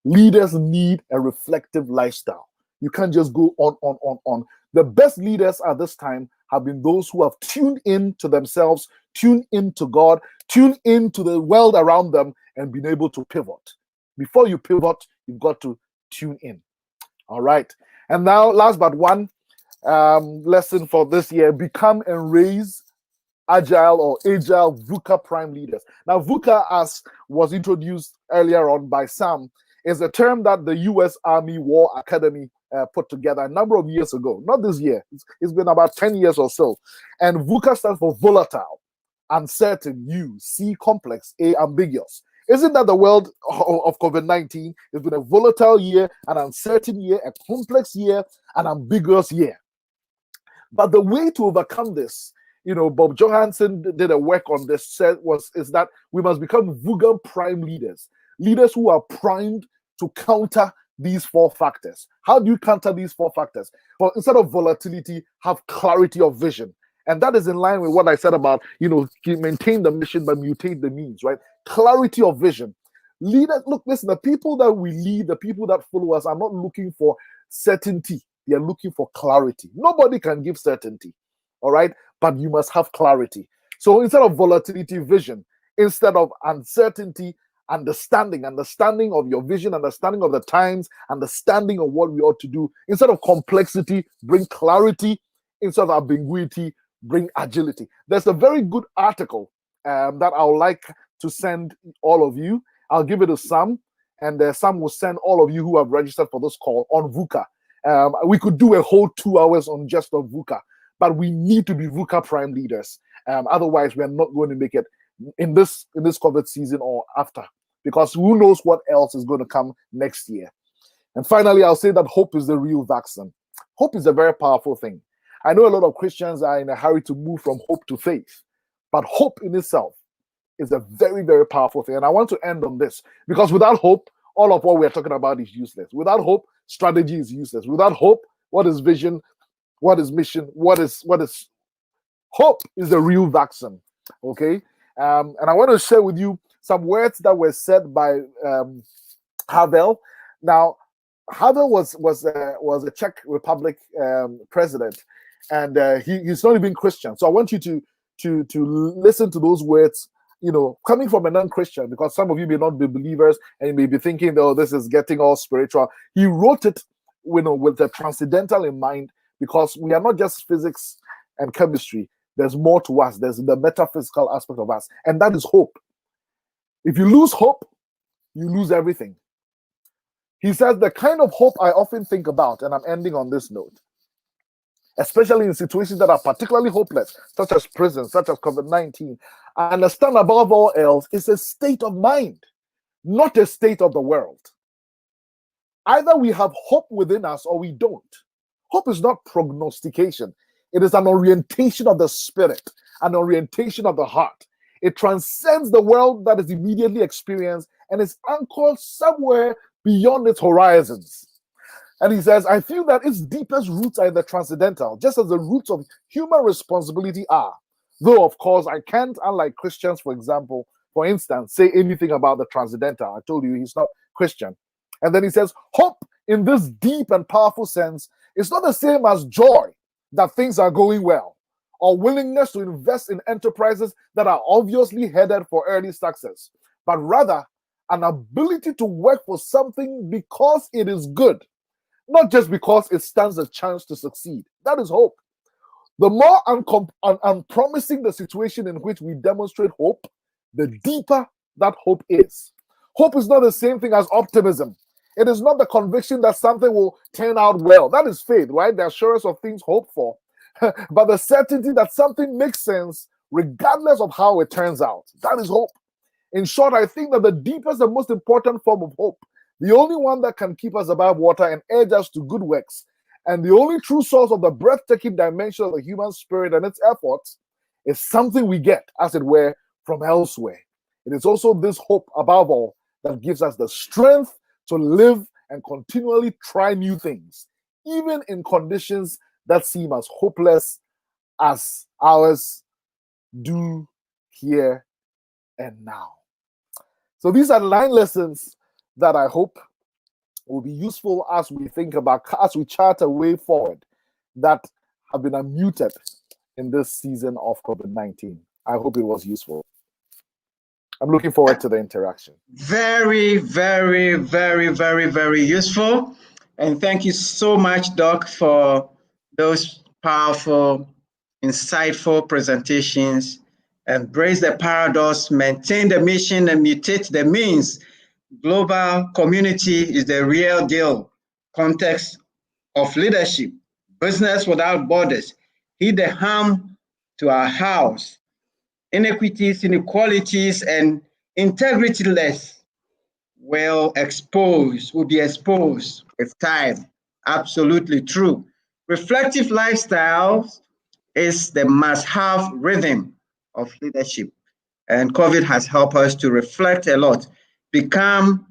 Speaker 4: Leaders need a reflective lifestyle. You can't just go on. The best leaders at this time have been those who have tuned in to themselves, tuned in to God, tuned in to the world around them, and been able to pivot. Before you pivot, you've got to tune in. All right. And now, last but one lesson for this year: become and raise agile VUCA Prime Leaders. Now, VUCA, as was introduced earlier on by Sam, is a term that the U.S. Army War Academy put together a number of years ago. Not this year. It's been about 10 years or so. And VUCA stands for volatile, uncertain, U, C, complex, A, ambiguous. Isn't that the world of COVID-19? It's been a volatile year, an uncertain year, a complex year, an ambiguous year. But the way to overcome this, you know, Bob Johansson did a work on this, is that we must become VUCA Prime Leaders. Leaders who are primed to counter these 4 factors. How do you counter these 4 factors? Well, instead of volatility, have clarity of vision. And that is in line with what I said about, you know, maintain the mission but mutate the means, right? Clarity of vision. Leaders, look, listen, the people that we lead, the people that follow us are not looking for certainty. They are looking for clarity. Nobody can give certainty, all right? But you must have clarity. So instead of volatility, vision. Instead of uncertainty, understanding of your vision, understanding of the times, understanding of what we ought to do. Instead of complexity, bring clarity. Instead of ambiguity, bring agility. There's a very good article that I would like to send all of you. I'll give it to Sam, and Sam will send all of you who have registered for this call on VUCA. We could do a whole 2 hours on just on VUCA, but we need to be VUCA Prime Leaders. Otherwise, we are not going to make it in this COVID season or after, because who knows what else is going to come next year. And finally, I'll say that hope is the real vaccine. Hope is a very powerful thing. I know a lot of Christians are in a hurry to move from hope to faith, but hope in itself is a very, very powerful thing. And I want to end on this, because without hope, all of what we're talking about is useless. Without hope, strategy is useless. Without hope, what is vision? What is mission? What is hope is the real vaccine. Okay. And I want to share with you some words that were said by Havel. Now, Havel was a Czech Republic president, and he's not even Christian. So I want you to listen to those words, you know, coming from a non-Christian, because some of you may not be believers and you may be thinking, oh, this is getting all spiritual. He wrote it, you know, with the transcendental in mind, because we are not just physics and chemistry. There's more to us. There's the metaphysical aspect of us, and that is hope. If you lose hope, you lose everything. He says, the kind of hope I often think about, and I'm ending on this note, especially in situations that are particularly hopeless, such as prison, such as COVID-19, I understand above all else, it's a state of mind, not a state of the world. Either we have hope within us or we don't. Hope is not prognostication. It is an orientation of the spirit, an orientation of the heart. It transcends the world that is immediately experienced and is anchored somewhere beyond its horizons. And he says, I feel that its deepest roots are in the transcendental, just as the roots of human responsibility are. Though, of course, I can't, unlike Christians, for instance, say anything about the transcendental. I told you he's not Christian. And then he says, hope in this deep and powerful sense is not the same as joy that things are going well, or willingness to invest in enterprises that are obviously headed for early success, but rather an ability to work for something because it is good, not just because it stands a chance to succeed. That is hope. The more unpromising the situation in which we demonstrate hope, the deeper that hope is. Hope is not the same thing as optimism. It is not the conviction that something will turn out well. That is faith, right? The assurance of things hoped for. But the certainty that something makes sense regardless of how it turns out. That is hope. In short, I think that the deepest and most important form of hope, the only one that can keep us above water and urge us to good works, and the only true source of the breathtaking dimension of the human spirit and its efforts, is something we get, as it were, from elsewhere. It is also this hope, above all, that gives us the strength to live and continually try new things, even in conditions that seem as hopeless as ours do here and now. So these are 9 lessons that I hope will be useful as we think about, as we chart a way forward that have been unmuted in this season of COVID-19. I hope it was useful. I'm looking forward to the interaction.
Speaker 3: Very, very, very, very, very useful. And thank you so much, Doc, for those powerful, insightful presentations. Embrace the paradox, maintain the mission, and mutate the means. Global community is the real deal. Context of leadership. Business without borders. Hit the harm to our house. Inequities, inequalities, and integrity-less will be exposed with time. Absolutely true. Reflective lifestyles is the must-have rhythm of leadership. And COVID has helped us to reflect a lot, become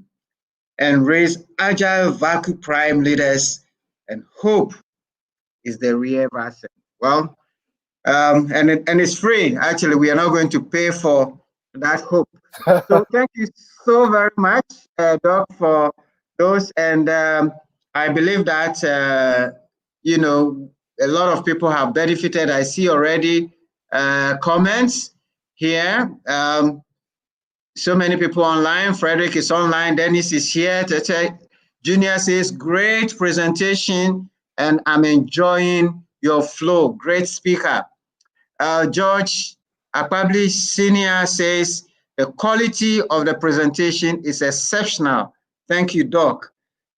Speaker 3: and raise agile VUCA Prime leaders, and hope is the real asset. Well, and it's free. Actually, we are not going to pay for that hope. So thank you so very much, Doc, for those. And I believe that, a lot of people have benefited. I see already comments here. So many people online. Frederick is online. Dennis is here. Tete Junior says, great presentation, and I'm enjoying your flow. Great speaker. George Akpabli Senior says, the quality of the presentation is exceptional. Thank you, Doc.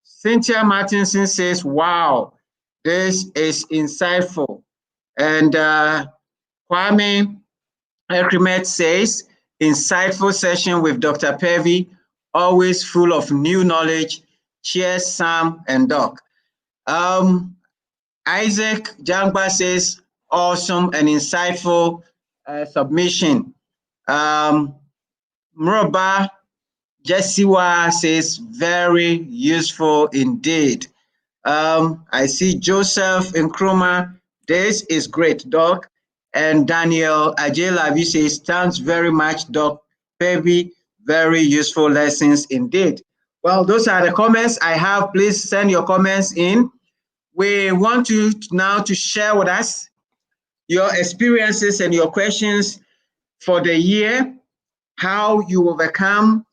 Speaker 3: Cynthia Martinson says, wow, this is insightful. And Kwame Ekrimet says, insightful session with Dr. Perbi, always full of new knowledge. Cheers, Sam and Doc. Isaac Jangba says, awesome and insightful submission. Mroba Jessiwa says, very useful indeed. I see Joseph Nkrumah, this is great, Doc. And Daniel Ajelavi says, thanks very much, Doc Perbi, very useful lessons indeed. Well, those are the comments I have. Please send your comments in. We want you now to share with us your experiences and your questions for the year, how you overcome,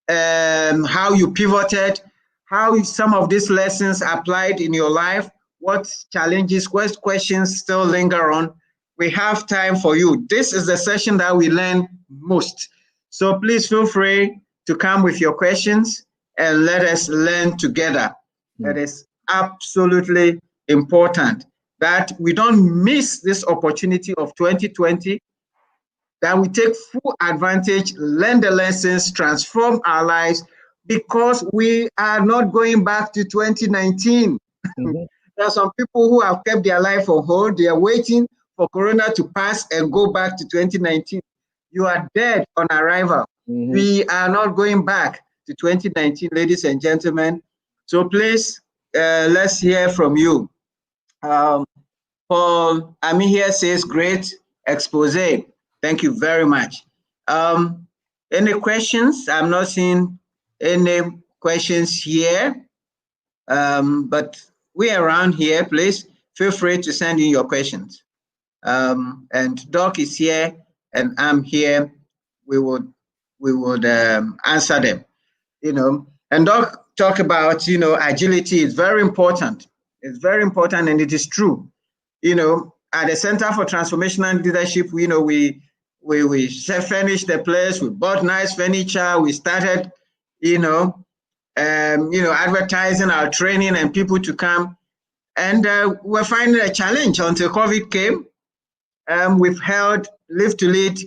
Speaker 3: how you pivoted, how some of these lessons applied in your life, what challenges, what questions still linger on. We have time for you. This is the session that we learn most. So please feel free to come with your questions. and let us learn together. It
Speaker 4: Mm.
Speaker 3: is absolutely important that we don't miss this opportunity of 2020, that we take full advantage, learn the lessons, transform our lives, because we are not going back to 2019.
Speaker 4: Mhm.
Speaker 3: There are some people who have kept their life on hold. They are waiting for Corona to pass and go back to 2019. You are dead on arrival.
Speaker 4: Mhm.
Speaker 3: We are not going back to 2019, ladies and gentlemen. So please, let's hear from you. Paul Ami here says, great expose. Thank you very much. Any questions? I'm not seeing any questions here. But we're around here, please feel free to send in your questions. And Doc is here and I'm here. We would answer them, And Doc talk about, agility is very important. It's very important, and it is true. At the Center for Transformational Leadership, we furnished the place, we bought nice furniture, we started, advertising our training and people to come. And we're finding a challenge until COVID came. We've held Live to Lead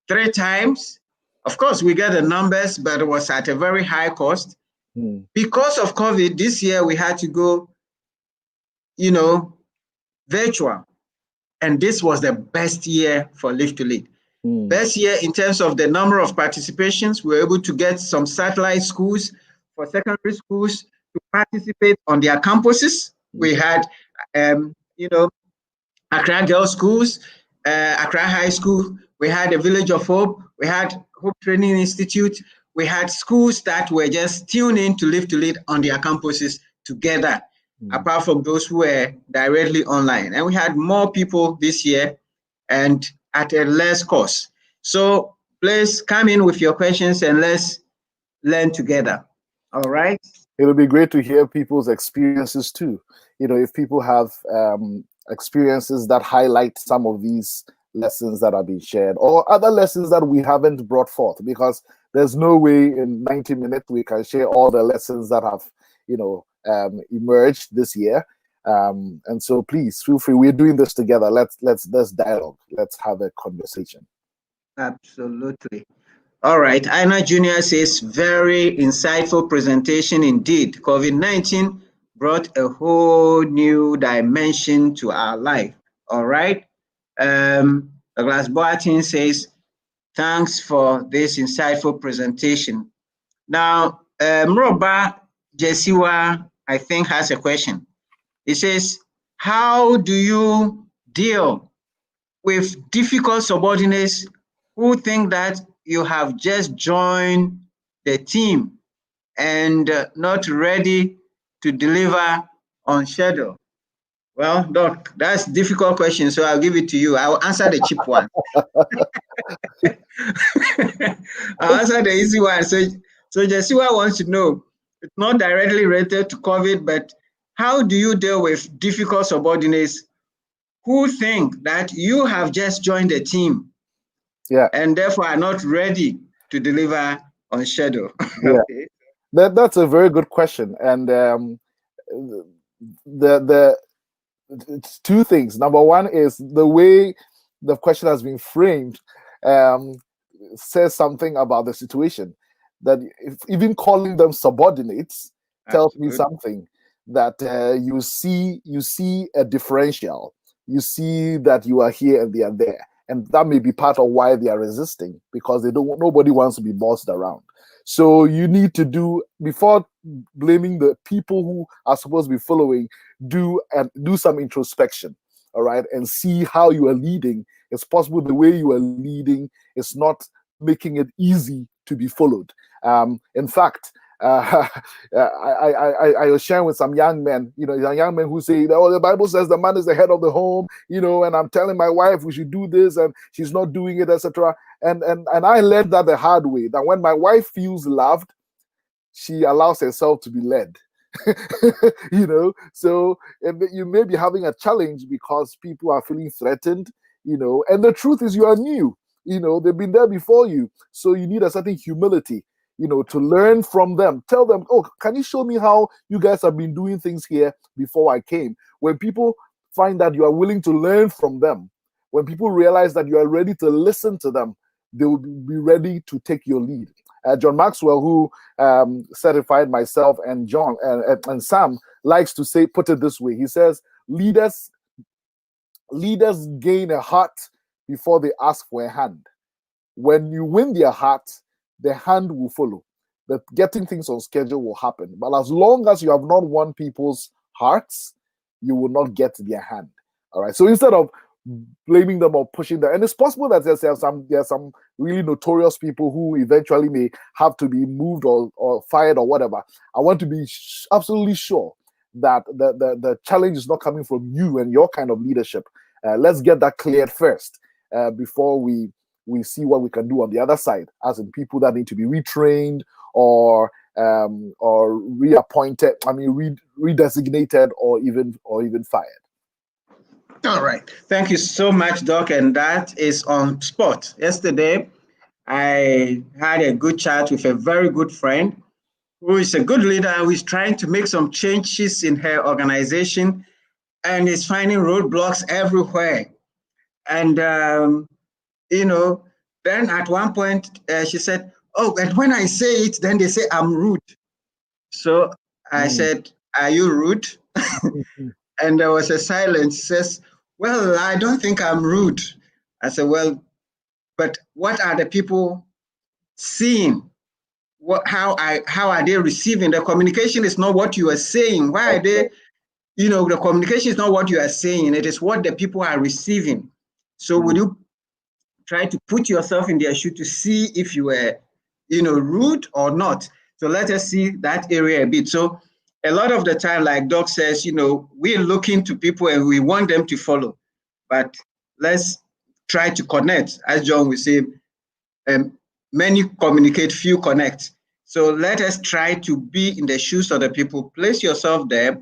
Speaker 3: 3 times. Of course, we get the numbers, but it was at a very high cost.
Speaker 4: Mm.
Speaker 3: Because of COVID, this year we had to go, virtual. And this was the best year for Live to Lead.
Speaker 4: Mm.
Speaker 3: Best year in terms of the number of participations. We were able to get some satellite schools for secondary schools to participate on their campuses. We had, Accra Girls Schools, Accra High School. We had the Village of Hope. We had Hope Training Institute. We had schools that were just tuned in to Live to Lead on their campuses together, apart from those who were directly online. And we had more people this year and at a less cost. So please come in with your questions and let's learn together. All right.
Speaker 4: It'll be great to hear people's experiences too. If people have experiences that highlight some of these lessons that have been shared, or other lessons that we haven't brought forth, because there's no way in 90 minutes we can share all the lessons that have emerged this year. And so please feel free. We're doing this together. Let's dialogue. Let's have a conversation.
Speaker 3: Absolutely. All right. Aina Junior says, very insightful presentation indeed. COVID-19 brought a whole new dimension to our life. All right. Douglas Boatin says, thanks for this insightful presentation. Now, Mroba Jesiwa, I think, has a question. He says, how do you deal with difficult subordinates who think that you have just joined the team and not ready to deliver on schedule? Well, Doc, that's a difficult question, so I'll give it to you. I'll answer the cheap one. I'll answer the easy one. So Jesiwa wants to know, it's not directly related to COVID, but how do you deal with difficult subordinates who think that you have just joined the team, and therefore are not ready to deliver on schedule?
Speaker 4: Yeah, okay. That's a very good question, and it's 2 things. Number one is the way the question has been framed says something about the situation. That if even calling them subordinates tells me something, that you see a differential. You see that you are here and they are there, and that may be part of why they are resisting, because nobody wants to be bossed around. So you need to do, before blaming the people who are supposed to be following, do some introspection, all right, and see how you are leading. It's possible the way you are leading is not making it easy to be followed. In fact, I was sharing with some young men, young men who say, oh, the Bible says the man is the head of the home, and I'm telling my wife we should do this and she's not doing it, etc. And I learned that the hard way, that when my wife feels loved, she allows herself to be led. So you may be having a challenge because people are feeling threatened, and the truth is you are new. They've been there before you. So you need a certain humility, to learn from them. Tell them, oh, can you show me how you guys have been doing things here before I came? When people find that you are willing to learn from them, when people realize that you are ready to listen to them, they will be ready to take your lead. John Maxwell, who certified myself and John and Sam, likes to put it this way. He says, leaders gain a heart before they ask for a hand. When you win their heart, the hand will follow. But getting things on schedule will happen. But as long as you have not won people's hearts, you will not get their hand. All right. So instead of blaming them or pushing them, and it's possible that there are some really notorious people who eventually may have to be moved or fired or whatever. I want to be absolutely sure that the challenge is not coming from you and your kind of leadership. Let's get that cleared first before we see what we can do on the other side, as in people that need to be retrained or reappointed. I mean, redesignated or even fired.
Speaker 3: All right. Thank you so much, Doc. And that is on spot. Yesterday, I had a good chat with a very good friend who is a good leader who is trying to make some changes in her organization and is finding roadblocks everywhere. And, then at one point she said, oh, and when I say it, then they say I'm rude. So I said, are you rude? And there was a silence. She says, well, I don't think I'm rude. I said, well, but what are the people seeing? How are they receiving? The communication is not what you are saying. Why are they, the communication is not what you are saying. It is what the people are receiving. So would you try to put yourself in their shoe to see if you were, rude or not? So let us see that area a bit. So a lot of the time, like Doc says, we're looking to people and we want them to follow. But let's try to connect. As John will say, many communicate, few connect. So let us try to be in the shoes of the people. Place yourself there,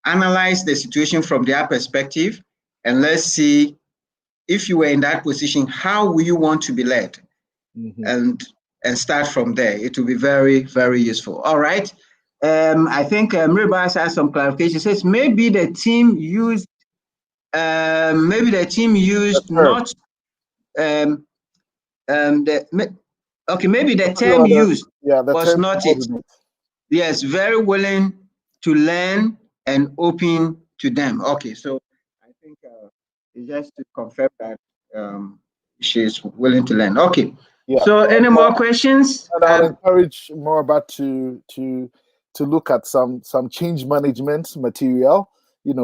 Speaker 3: analyze the situation from their perspective, and let's see if you were in that position, how will you want to be led? And start from there. It will be very, very useful. All right. I think Mirabas has some clarification. Says maybe the team used not maybe the term used was not it. Yes, very willing to learn and open to them. Okay, so I think it's just to confirm that she's willing to learn. Okay. Yeah. So any more questions?
Speaker 4: And I'll encourage more about to look at some change management material.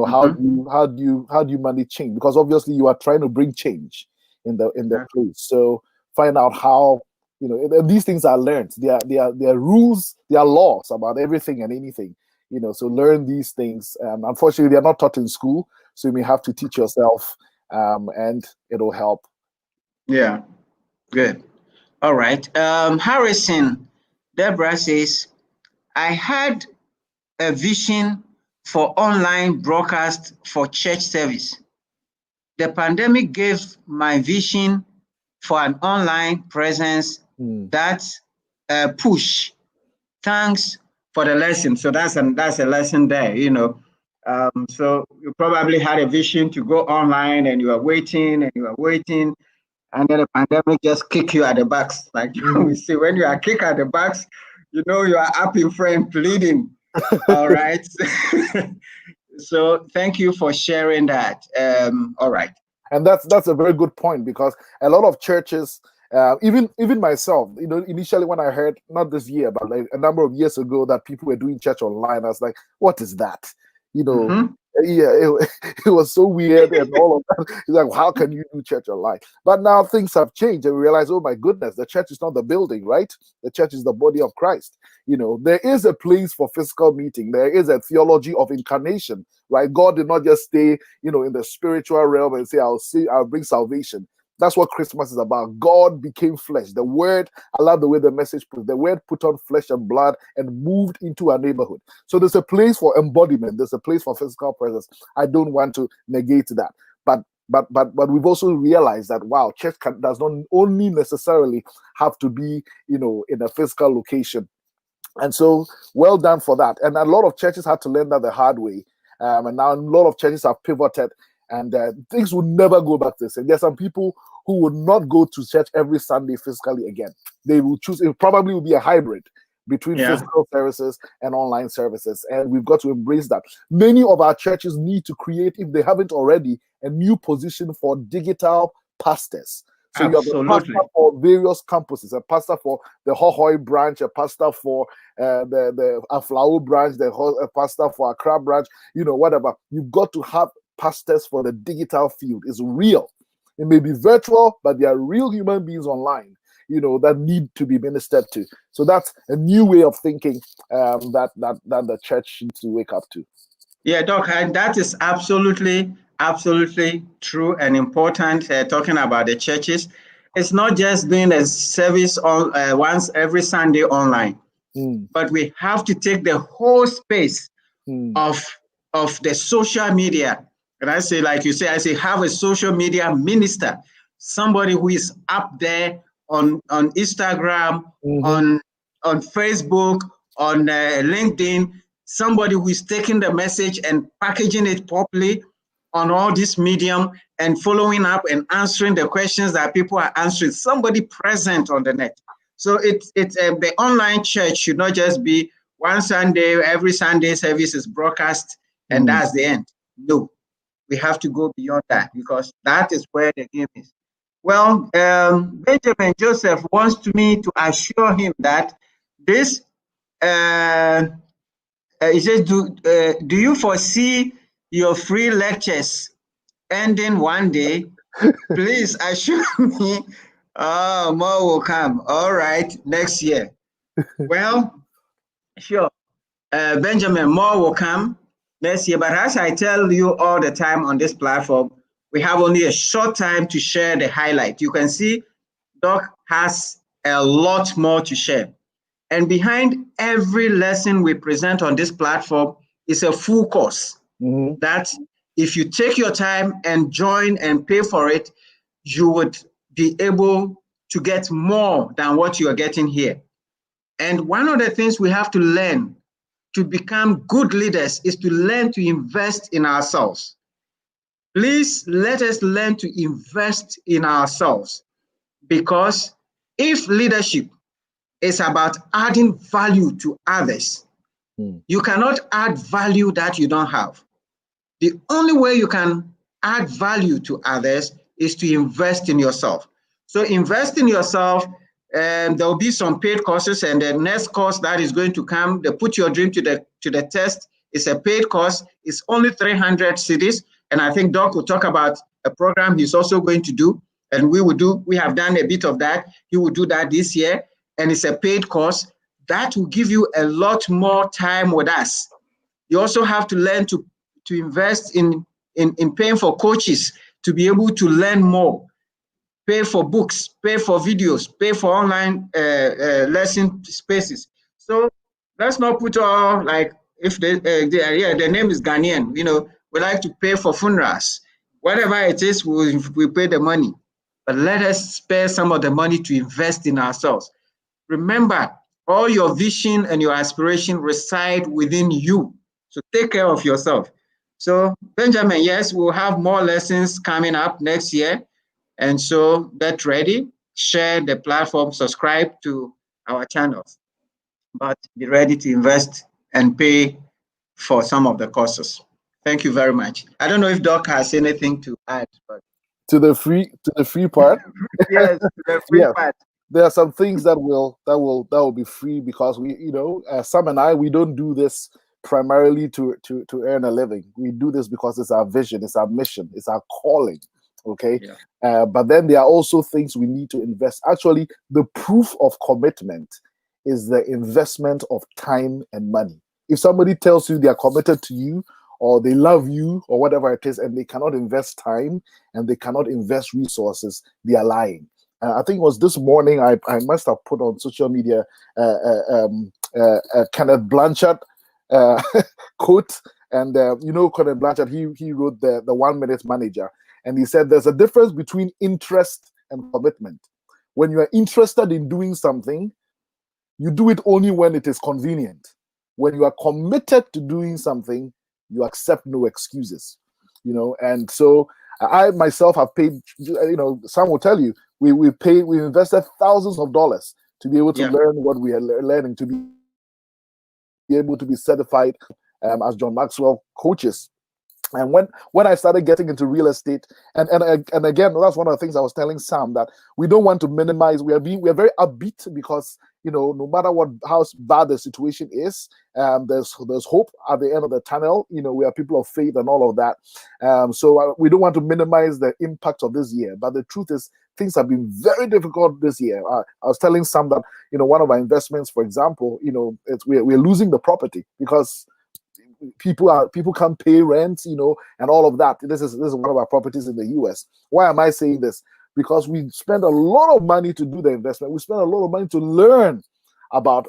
Speaker 4: How do you manage change? Because obviously you are trying to bring change in the place. So find out how these things are learned. They are rules, they are laws about everything and anything. So learn these things. Unfortunately, they are not taught in school, so you may have to teach yourself, and it'll help.
Speaker 3: Yeah, good. All right. Harrison, Deborah says, I had a vision for online broadcast for church service. The pandemic gave my vision for an online presence that push. Thanks for the lesson. So that's a lesson there, So you probably had a vision to go online and you are waiting, and then the pandemic just kick you at the backs. Like we see, when you are kicked at the backs, you are up in front pleading. All right. So thank you for sharing that. All right.
Speaker 4: And that's a very good point, because a lot of churches, even myself, initially when I heard, not this year, but like a number of years ago, that people were doing church online, I was like, what is that? Yeah, it was so weird and all of that. It's like, how can you do church online? But now things have changed and we realize, oh my goodness, the church is not the building, right? The church is the body of Christ. There is a place for physical meeting. There is a theology of incarnation, right? God did not just stay, in the spiritual realm and say, I'll bring salvation. That's what Christmas is about. God became flesh. The word, I love the way the message put, the word put on flesh and blood and moved into our neighborhood. So there's a place for embodiment. There's a place for physical presence. I don't want to negate that. But but we've also realized that, wow, church does not only necessarily have to be, in a physical location. And so, well done for that. And a lot of churches had to learn that the hard way. And now a lot of churches have pivoted, and things will never go back to the same. There are some people who would not go to church every Sunday physically again. They will choose, it probably will be a hybrid between physical services and online services. And we've got to embrace that. Many of our churches need to create, if they haven't already, a new position for digital pastors. So you have a pastor for various campuses, a pastor for the Hohoi branch, a pastor for the Aflao branch, a pastor for Accra branch, whatever. You've got to have pastors for the digital field. It's real. It may be virtual, but they are real human beings online, that need to be ministered to. So that's a new way of thinking that the church needs to wake up to.
Speaker 3: Yeah, Doc, and that is absolutely true and important. Talking about the churches, it's not just doing a service on once every Sunday online, but we have to take the whole space of the social media. And I say, like you say, have a social media minister, somebody who is up there on Instagram, on Facebook, on LinkedIn. Somebody who is taking the message and packaging it properly on all this medium and following up and answering the questions that people are answering. Somebody present on the net. So it's the online church should not just be one Sunday, every Sunday service is broadcast and that's the end. No, we have to go beyond that, because that is where the game is. Well, Benjamin Joseph wants me to assure him that this he says, do you foresee your free lectures ending one day? Please assure me. Oh, more will come. All right, next year. Well, sure. Benjamin, more will come next year. But as I tell you all the time on this platform, we have only a short time to share the highlight. You can see Doc has a lot more to share. And behind every lesson we present on this platform is a full course that if you take your time and join and pay for it, you would be able to get more than what you are getting here. And one of the things we have to learn to become good leaders is to learn to invest in ourselves. Please let us learn to invest in ourselves, because if leadership is about adding value to others, you cannot add value that you don't have. The only way you can add value to others is to invest in yourself. So invest in yourself, and there will be some paid courses, and the next course that is going to come, the Put Your Dream to the Test, is a paid course. It's only 300 cedis, and I think Doc will talk about a program he's also going to do, and we have done a bit of that. He will do that this year, and it's a paid course that will give you a lot more time with us. You also have to learn to invest in paying for coaches to be able to learn more, pay for books, pay for videos, pay for online lesson spaces. So let's not put all, like, if the name is Ghanaian, we like to pay for funerals. Whatever it is, we pay the money. But let us spare some of the money to invest in ourselves. Remember, all your vision and your aspiration reside within you. So take care of yourself. So Benjamin, yes, we'll have more lessons coming up next year. And so get ready, share the platform, subscribe to our channels, but be ready to invest and pay for some of the courses. Thank you very much. I don't know if Doc has anything to add, but
Speaker 4: to the free part.
Speaker 3: Yes, to the free part.
Speaker 4: There are some things that will be free, because we, Sam and I, we don't do this primarily to earn a living. We do this because it's our vision, it's our mission, it's our calling. Okay. Yeah. But then there are also things we need to invest. Actually, the proof of commitment is the investment of time and money. If somebody tells you they are committed to you, or they love you, or whatever it is, and they cannot invest time and they cannot invest resources, they are lying. I think it was this morning, I must have put on social media Kenneth Blanchard quote. And Kenneth Blanchard, he wrote the 1 Minute Manager. And he said there's a difference between interest and commitment. When you are interested in doing something, you do it only when it is convenient. When you are committed to doing something, you accept no excuses. And so I myself have paid, some will tell you, we invested thousands of dollars to be able to learn what we are learning, to be able to be certified as John Maxwell coaches. And when I started getting into real estate, and again, that's one of the things I was telling Sam, that we don't want to minimize. We are very upbeat because no matter how bad the situation is, there's hope at the end of the tunnel. We are people of faith and all of that. So we don't want to minimize the impact of this year. But the truth is, things have been very difficult this year. I was telling Sam that one of our investments, for example, we're losing the property because people can't pay rent, and all of that. This is one of our properties in the US. Why am I saying this? Because we spend a lot of money to do the investment. We spend a lot of money to learn about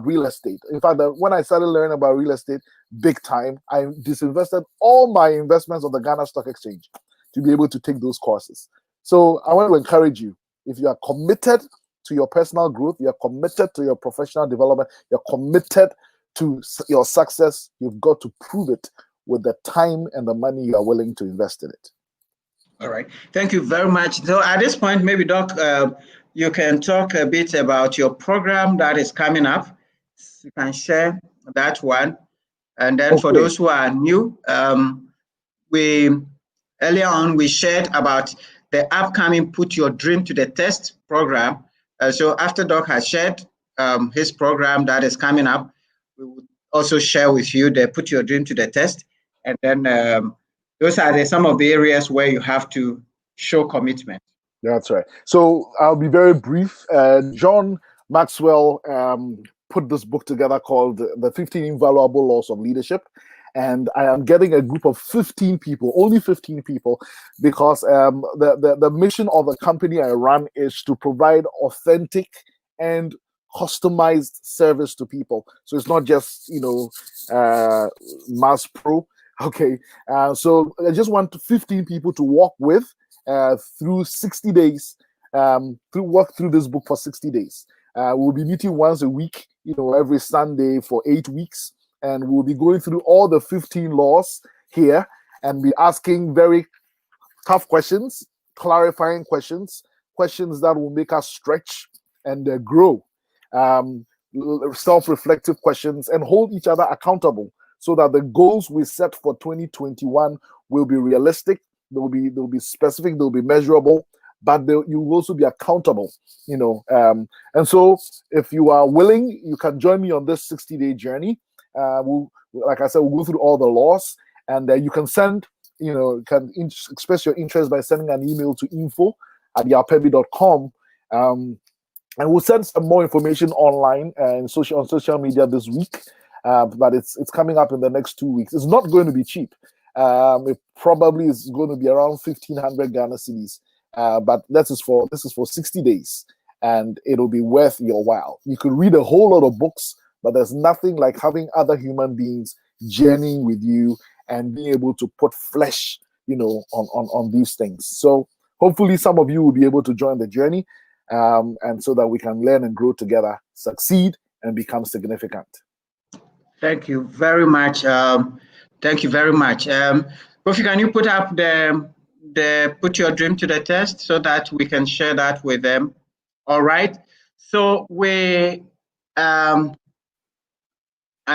Speaker 4: real estate. In fact, when I started learning about real estate big time, I disinvested all my investments on the Ghana Stock Exchange to be able to take those courses. So I want to encourage you, if you are committed to your personal growth, you're committed to your professional development, you're committed to your success, you've got to prove it with the time and the money you are willing to invest in it.
Speaker 3: All right. Thank you very much. So at this point, maybe Doc, you can talk a bit about your program that is coming up. You can share that one. And then for those who are new, earlier on, we shared about the upcoming Put Your Dream to the Test program. So after Doc has shared his program that is coming up, we will also share with you the Put Your Dream to the Test. And then those are some of the areas where you have to show commitment.
Speaker 4: That's right. So I'll be very brief. John Maxwell put this book together called The 15 Invaluable Laws of Leadership. And I am getting a group of 15 people, only 15 people, because the mission of the company I run is to provide authentic and customized service to people. So it's not just, mass pro. Okay. So I just want 15 people to walk with through 60 days, work through this book for 60 days. We'll be meeting once a week, every Sunday for 8 weeks. And we'll be going through all the 15 laws here and be asking very tough questions, clarifying questions that will make us stretch and grow, self-reflective questions, and hold each other accountable so that the goals we set for 2021 will be realistic, they'll be specific, they'll be measurable, but you will also be accountable, And so if you are willing, you can join me on this 60-day journey. Like I said, we'll go through all the laws, and you can send, express your interest by sending an email to info@perbi.com, and we'll send some more information online and on social media this week. But it's coming up in the next 2 weeks. It's not going to be cheap. It probably is going to be around 1,500 Ghana cedis. But this is for 60 days, and it'll be worth your while. You could read a whole lot of books, but there's nothing like having other human beings journeying with you and being able to put flesh, on these things. So hopefully some of you will be able to join the journey, and so that we can learn and grow together, succeed, and become significant.
Speaker 3: Thank you very much. Thank you very much. Kofi, can you put up the Put Your Dream to the Test so that we can share that with them? All right. So we at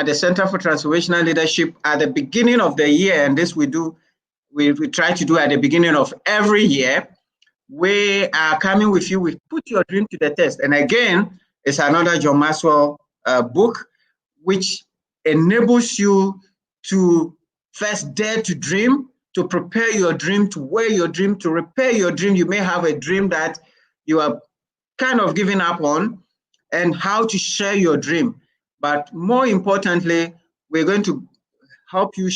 Speaker 3: the Center for Transformational Leadership at the beginning of the year, and this we try to do at the beginning of every year, we are coming with you with Put Your Dream to the Test. And again, it's another John Maxwell book, which enables you to first dare to dream, to prepare your dream, to wear your dream, to repair your dream. You may have a dream that you are kind of giving up on, and how to share your dream. But more importantly, we're going to help you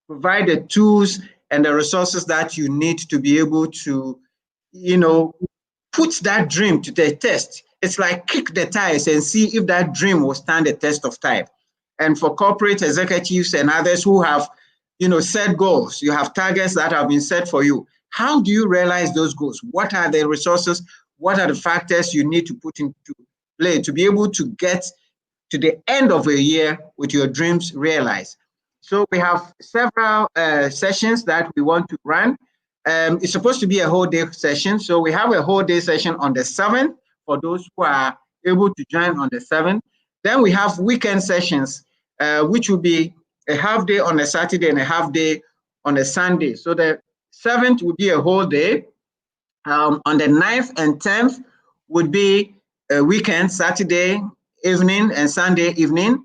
Speaker 3: provide the tools and the resources that you need to be able to, put that dream to the test. It's like kick the tires and see if that dream will stand the test of time. And for corporate executives and others who have, set goals. You have targets that have been set for you. How do you realize those goals? What are the resources? What are the factors you need to put into play to be able to get to the end of a year with your dreams realized? So we have several sessions that we want to run. It's supposed to be a whole day session. So we have a whole day session on the 7th for those who are able to join on the 7th. Then we have weekend sessions, which will be a half day on a Saturday and a half day on a Sunday. So the 7th will be a whole day. On the 9th and 10th would be a weekend, Saturday evening and Sunday evening.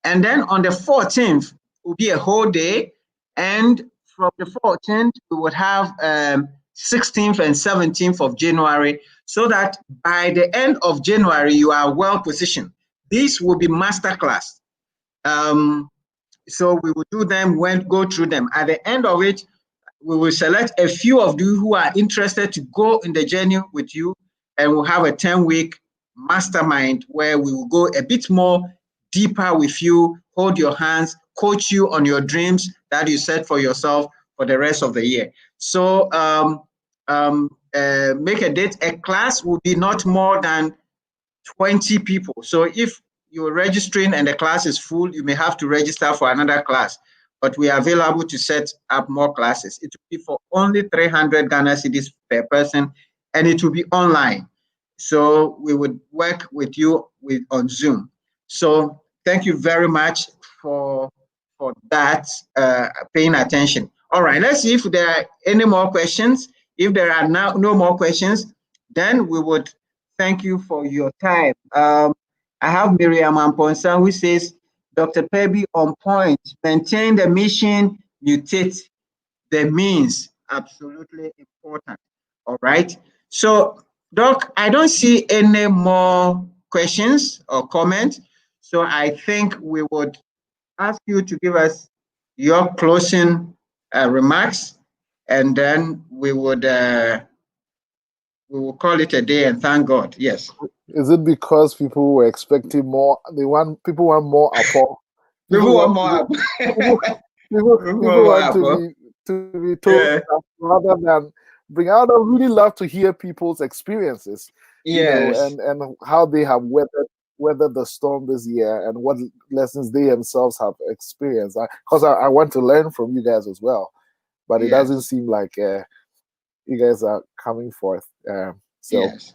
Speaker 3: And then on the 14th will be a whole day. And from the 14th, we would have 16th and 17th of January, so that by the end of January, you are well positioned. These will be masterclass. So we will do them, go through them. At the end of it, we will select a few of you who are interested to go in the journey with you, and we'll have a 10-week mastermind where we will go a bit more deeper with you, hold your hands, coach you on your dreams that you set for yourself for the rest of the year. So make a date. A class will be not more than 20 people. So if you're registering and the class is full, you may have to register for another class. But we are available to set up more classes. It will be for only 300 Ghana cedis per person, and it will be online. So we would work with you on Zoom. So thank you very much for that, paying attention. All right, let's see if there are any more questions. If there are now no more questions, then we would thank you for your time. I have Miriam Amponsa who says, Dr. Perbi on point, maintain the mission, mutate the means. Absolutely important. All right. So, Doc, I don't see any more questions or comments. So I think we would ask you to give us your closing remarks, and then we will call it a day and thank God. Yes.
Speaker 4: Is it because people were expecting more? People want more apport.
Speaker 3: People want more.
Speaker 4: People want to be told rather than bring out. I really love to hear people's experiences,
Speaker 3: yes,
Speaker 4: and how they have weathered the storm this year and what lessons they themselves have experienced. Because I want to learn from you guys as well, but it doesn't seem like you guys are coming forth.
Speaker 3: Yes.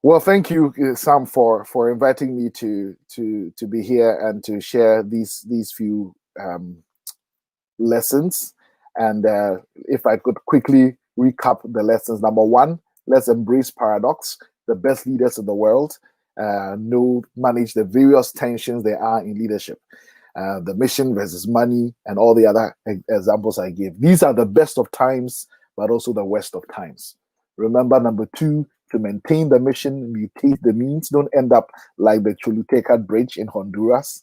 Speaker 4: Well, thank you, Sam, for inviting me to be here and to share these few lessons. And if I could quickly recap the lessons. Number one, let's embrace paradox. The best leaders in the world manage the various tensions there are in leadership. The mission versus money and all the other examples I gave. These are the best of times, but also the worst of times. Remember, number two, to maintain the mission, mutate the means. Don't end up like the Choluteca Bridge in Honduras.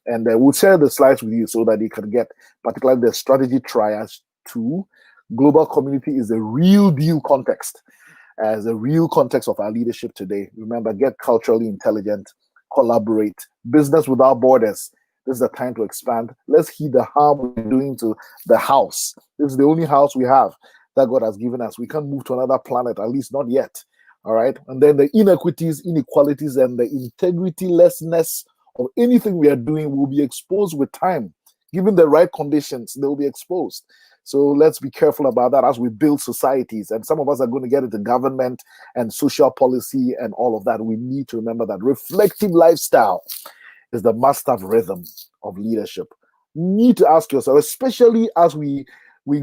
Speaker 4: And we'll share the slides with you so that you can get, particularly the strategy triage 2. Global community is a real deal context, as a real context of our leadership today. Remember, get culturally intelligent, collaborate, business without borders. This is the time to expand. Let's heed the harm we're doing to the house. This is the only house we have that God has given us. We can't move to another planet, at least not yet. All right. And then the inequities, inequalities, and the integrity-lessness of anything we are doing will be exposed with time. Given the right conditions, they will be exposed. So let's be careful about that as we build societies. And some of us are going to get into government and social policy and all of that. We need to remember that reflective lifestyle is the master rhythm of leadership. You need to ask yourself, especially as we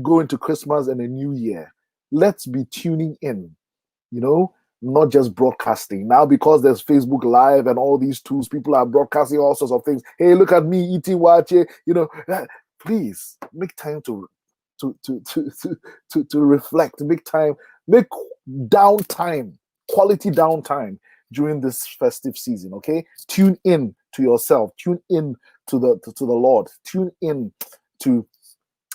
Speaker 4: go into Christmas and a new year, let's be tuning in, not just broadcasting. Now, because there's Facebook Live and all these tools, people are broadcasting all sorts of things. Hey, look at me eating wache. Please make time to reflect. Make downtime, quality downtime during this festive season. Okay, tune in to yourself. Tune in to the Lord. Tune in to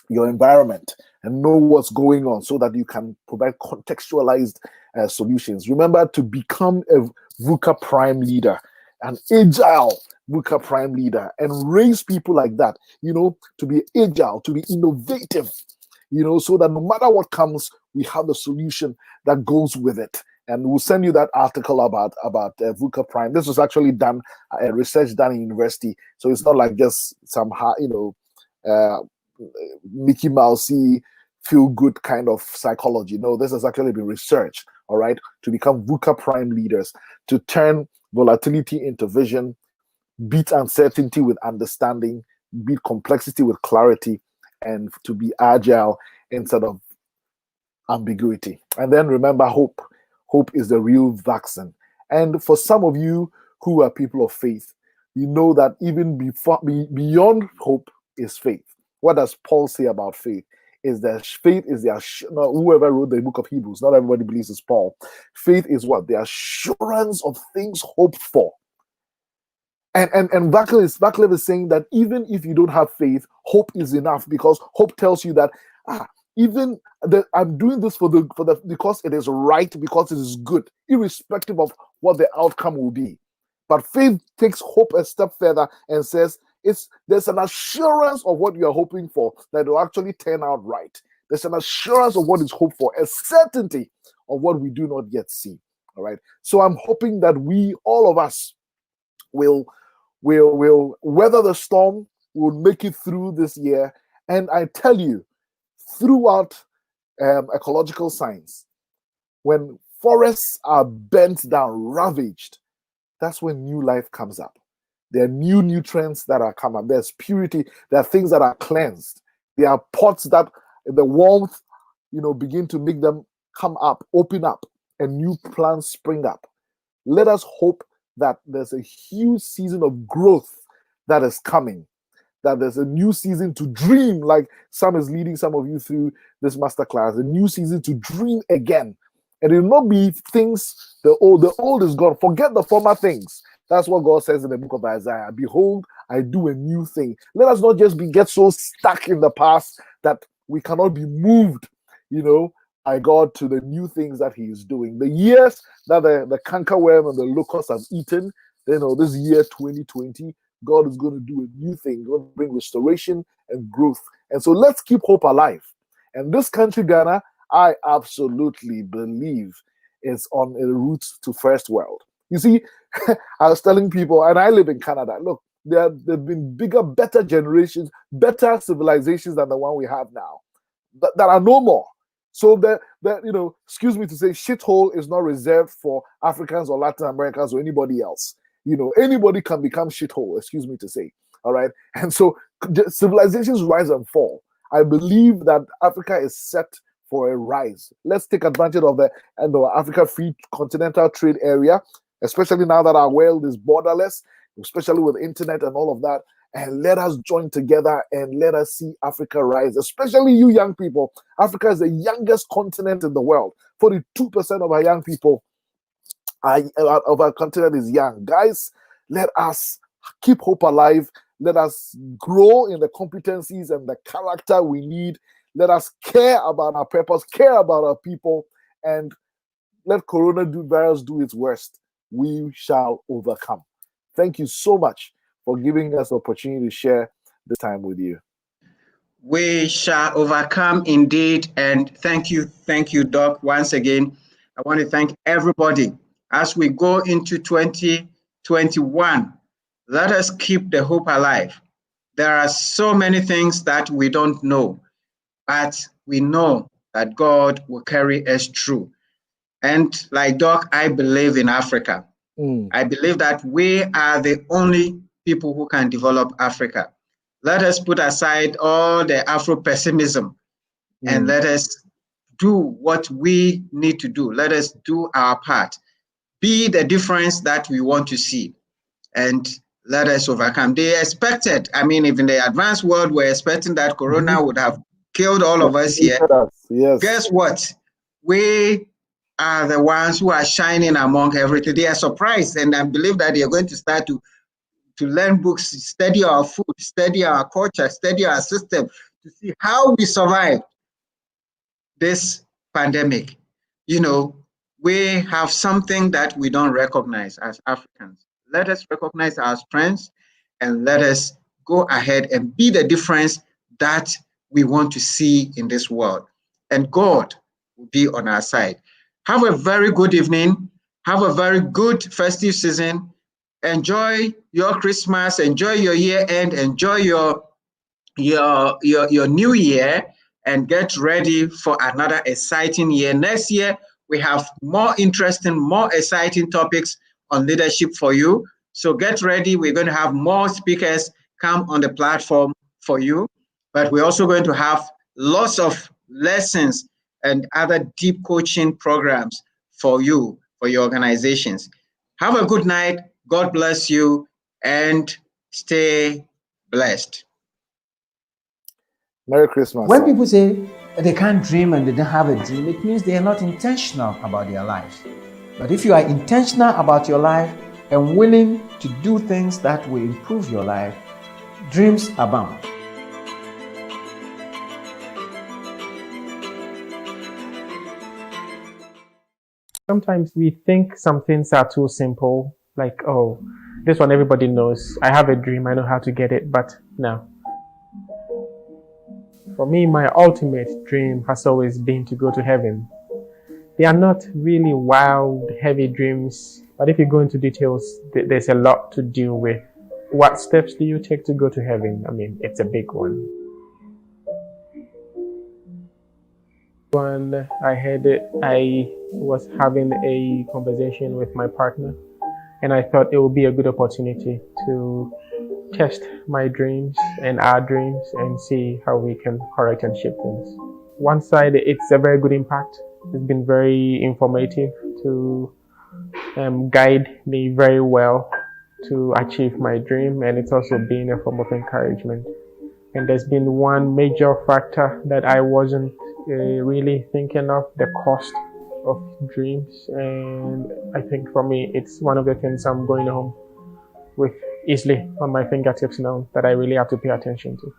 Speaker 4: your environment and know what's going on so that you can provide contextualized solutions. Remember to become a VUCA Prime leader, an agile VUCA Prime Leader and raise people like that, to be agile, to be innovative, so that no matter what comes, we have the solution that goes with it. And we'll send you that article about VUCA Prime. This was actually done, research done in university, so it's not like just some Mickey Mousey feel good kind of psychology. No, this has actually been researched, all right, to become VUCA Prime Leaders, to turn volatility into vision, beat uncertainty with understanding, beat complexity with clarity, and to be agile instead of ambiguity. And then remember hope. Hope is the real vaccine. And for some of you who are people of faith, you know that even beyond hope is faith. What does Paul say about faith? Is that faith is whoever wrote the book of Hebrews, not everybody believes it's Paul. Faith is what? The assurance of things hoped for. And Wycliffe is saying that even if you don't have faith, hope is enough, because hope tells you that even I'm doing this because it is right, because it is good, irrespective of what the outcome will be. But faith takes hope a step further and says there's an assurance of what you are hoping for that it will actually turn out right. There's an assurance of what is hoped for, a certainty of what we do not yet see. All right. So I'm hoping that all of us, will weather the storm, will make it through this year. And I tell you, throughout ecological science, when forests are burnt down, ravaged, that's when new life comes up. There are new nutrients that are coming. There's purity. There are things that are cleansed. There are pots that the warmth, begin to make them come up, open up, and new plants spring up. Let us hope that there's a huge season of growth that is coming, that there's a new season to dream, like Sam is leading some of you through this masterclass, a new season to dream again. And it will not be things, the old is gone. Forget the former things. That's what God says in the book of Isaiah. Behold, I do a new thing. Let us not just get so stuck in the past that we cannot be moved, by God to the new things that he is doing. The years that the cankerworm and the locusts have eaten, this year 2020, God is going to do a new thing. God will bring restoration and growth. And so let's keep hope alive. And this country, Ghana, I absolutely believe is on a route to first world. You see, I was telling people, and I live in Canada, look, there have been bigger, better generations, better civilizations than the one we have now that are no more. So that excuse me to say, shithole is not reserved for Africans or Latin Americans or anybody else. Anybody can become shithole, excuse me to say. All right. And so civilizations rise and fall. I believe that Africa is set for a rise. Let's take advantage of the Africa Free Continental Trade Area, especially now that our world is borderless, especially with internet and all of that. And let us join together and let us see Africa rise, especially you young people. Africa is the youngest continent in the world. 42% of our young people of our continent is young. Guys, let us keep hope alive. Let us grow in the competencies and the character we need. Let us care about our purpose, care about our people, and let coronavirus do its worst. We shall overcome. Thank you so much for giving us the opportunity to share this time with you.
Speaker 3: We shall overcome indeed. And thank you, Doc. Once again, I want to thank everybody. As we go into 2021, let us keep the hope alive. There are so many things that we don't know, but we know that God will carry us through. And like Doc, I believe in Africa. I believe that we are the only people who can develop Africa. Let us put aside all the Afro-pessimism and let us do what we need to do. Let us do our part. Be the difference that we want to see, and let us overcome. They expected, even the advanced world were expecting that Corona would have killed all of us here.
Speaker 4: Yes.
Speaker 3: Guess what? We are the ones who are shining among everything. They are surprised, and I believe that they are going to start to learn books, study our food, study our culture, study our system to see how we survive this pandemic. We have something that we don't recognize as Africans. Let us recognize our strengths and let us go ahead and be the difference that we want to see in this world. And God will be on our side. Have a very good evening. Have a very good festive season. Enjoy your Christmas. Enjoy your year end. Enjoy your new year, and get ready for another exciting year. Next year, we have more interesting, more exciting topics on leadership for you. So get ready. We're going to have more speakers come on the platform for you, but we're also going to have lots of lessons and other deep coaching programs for you, for your organizations. Have a good night. God bless you, and stay blessed.
Speaker 4: Merry Christmas.
Speaker 1: When people say they can't dream and they don't have a dream, it means they are not intentional about their lives. But if you are intentional about your life and willing to do things that will improve your life, dreams abound.
Speaker 2: Sometimes we think some things are too simple, like, oh, this one everybody knows. I have a dream, I know how to get it, but no. For me, my ultimate dream has always been to go to heaven. They are not really wild, heavy dreams, but if you go into details, there's a lot to do with what steps do you take to go to heaven. I mean, it's a big one. When I had it, I was having a conversation with my partner, and I thought it would be a good opportunity to test my dreams and our dreams and see how we can correct and shape things. One side, it's a very good impact. It's been very informative to guide me very well to achieve my dream, and it's also been a form of encouragement. And there's been one major factor that I wasn't really thinking of, the cost of dreams. And I think for me, it's one of the things I'm going home with easily on my fingertips now that I really have to pay attention to.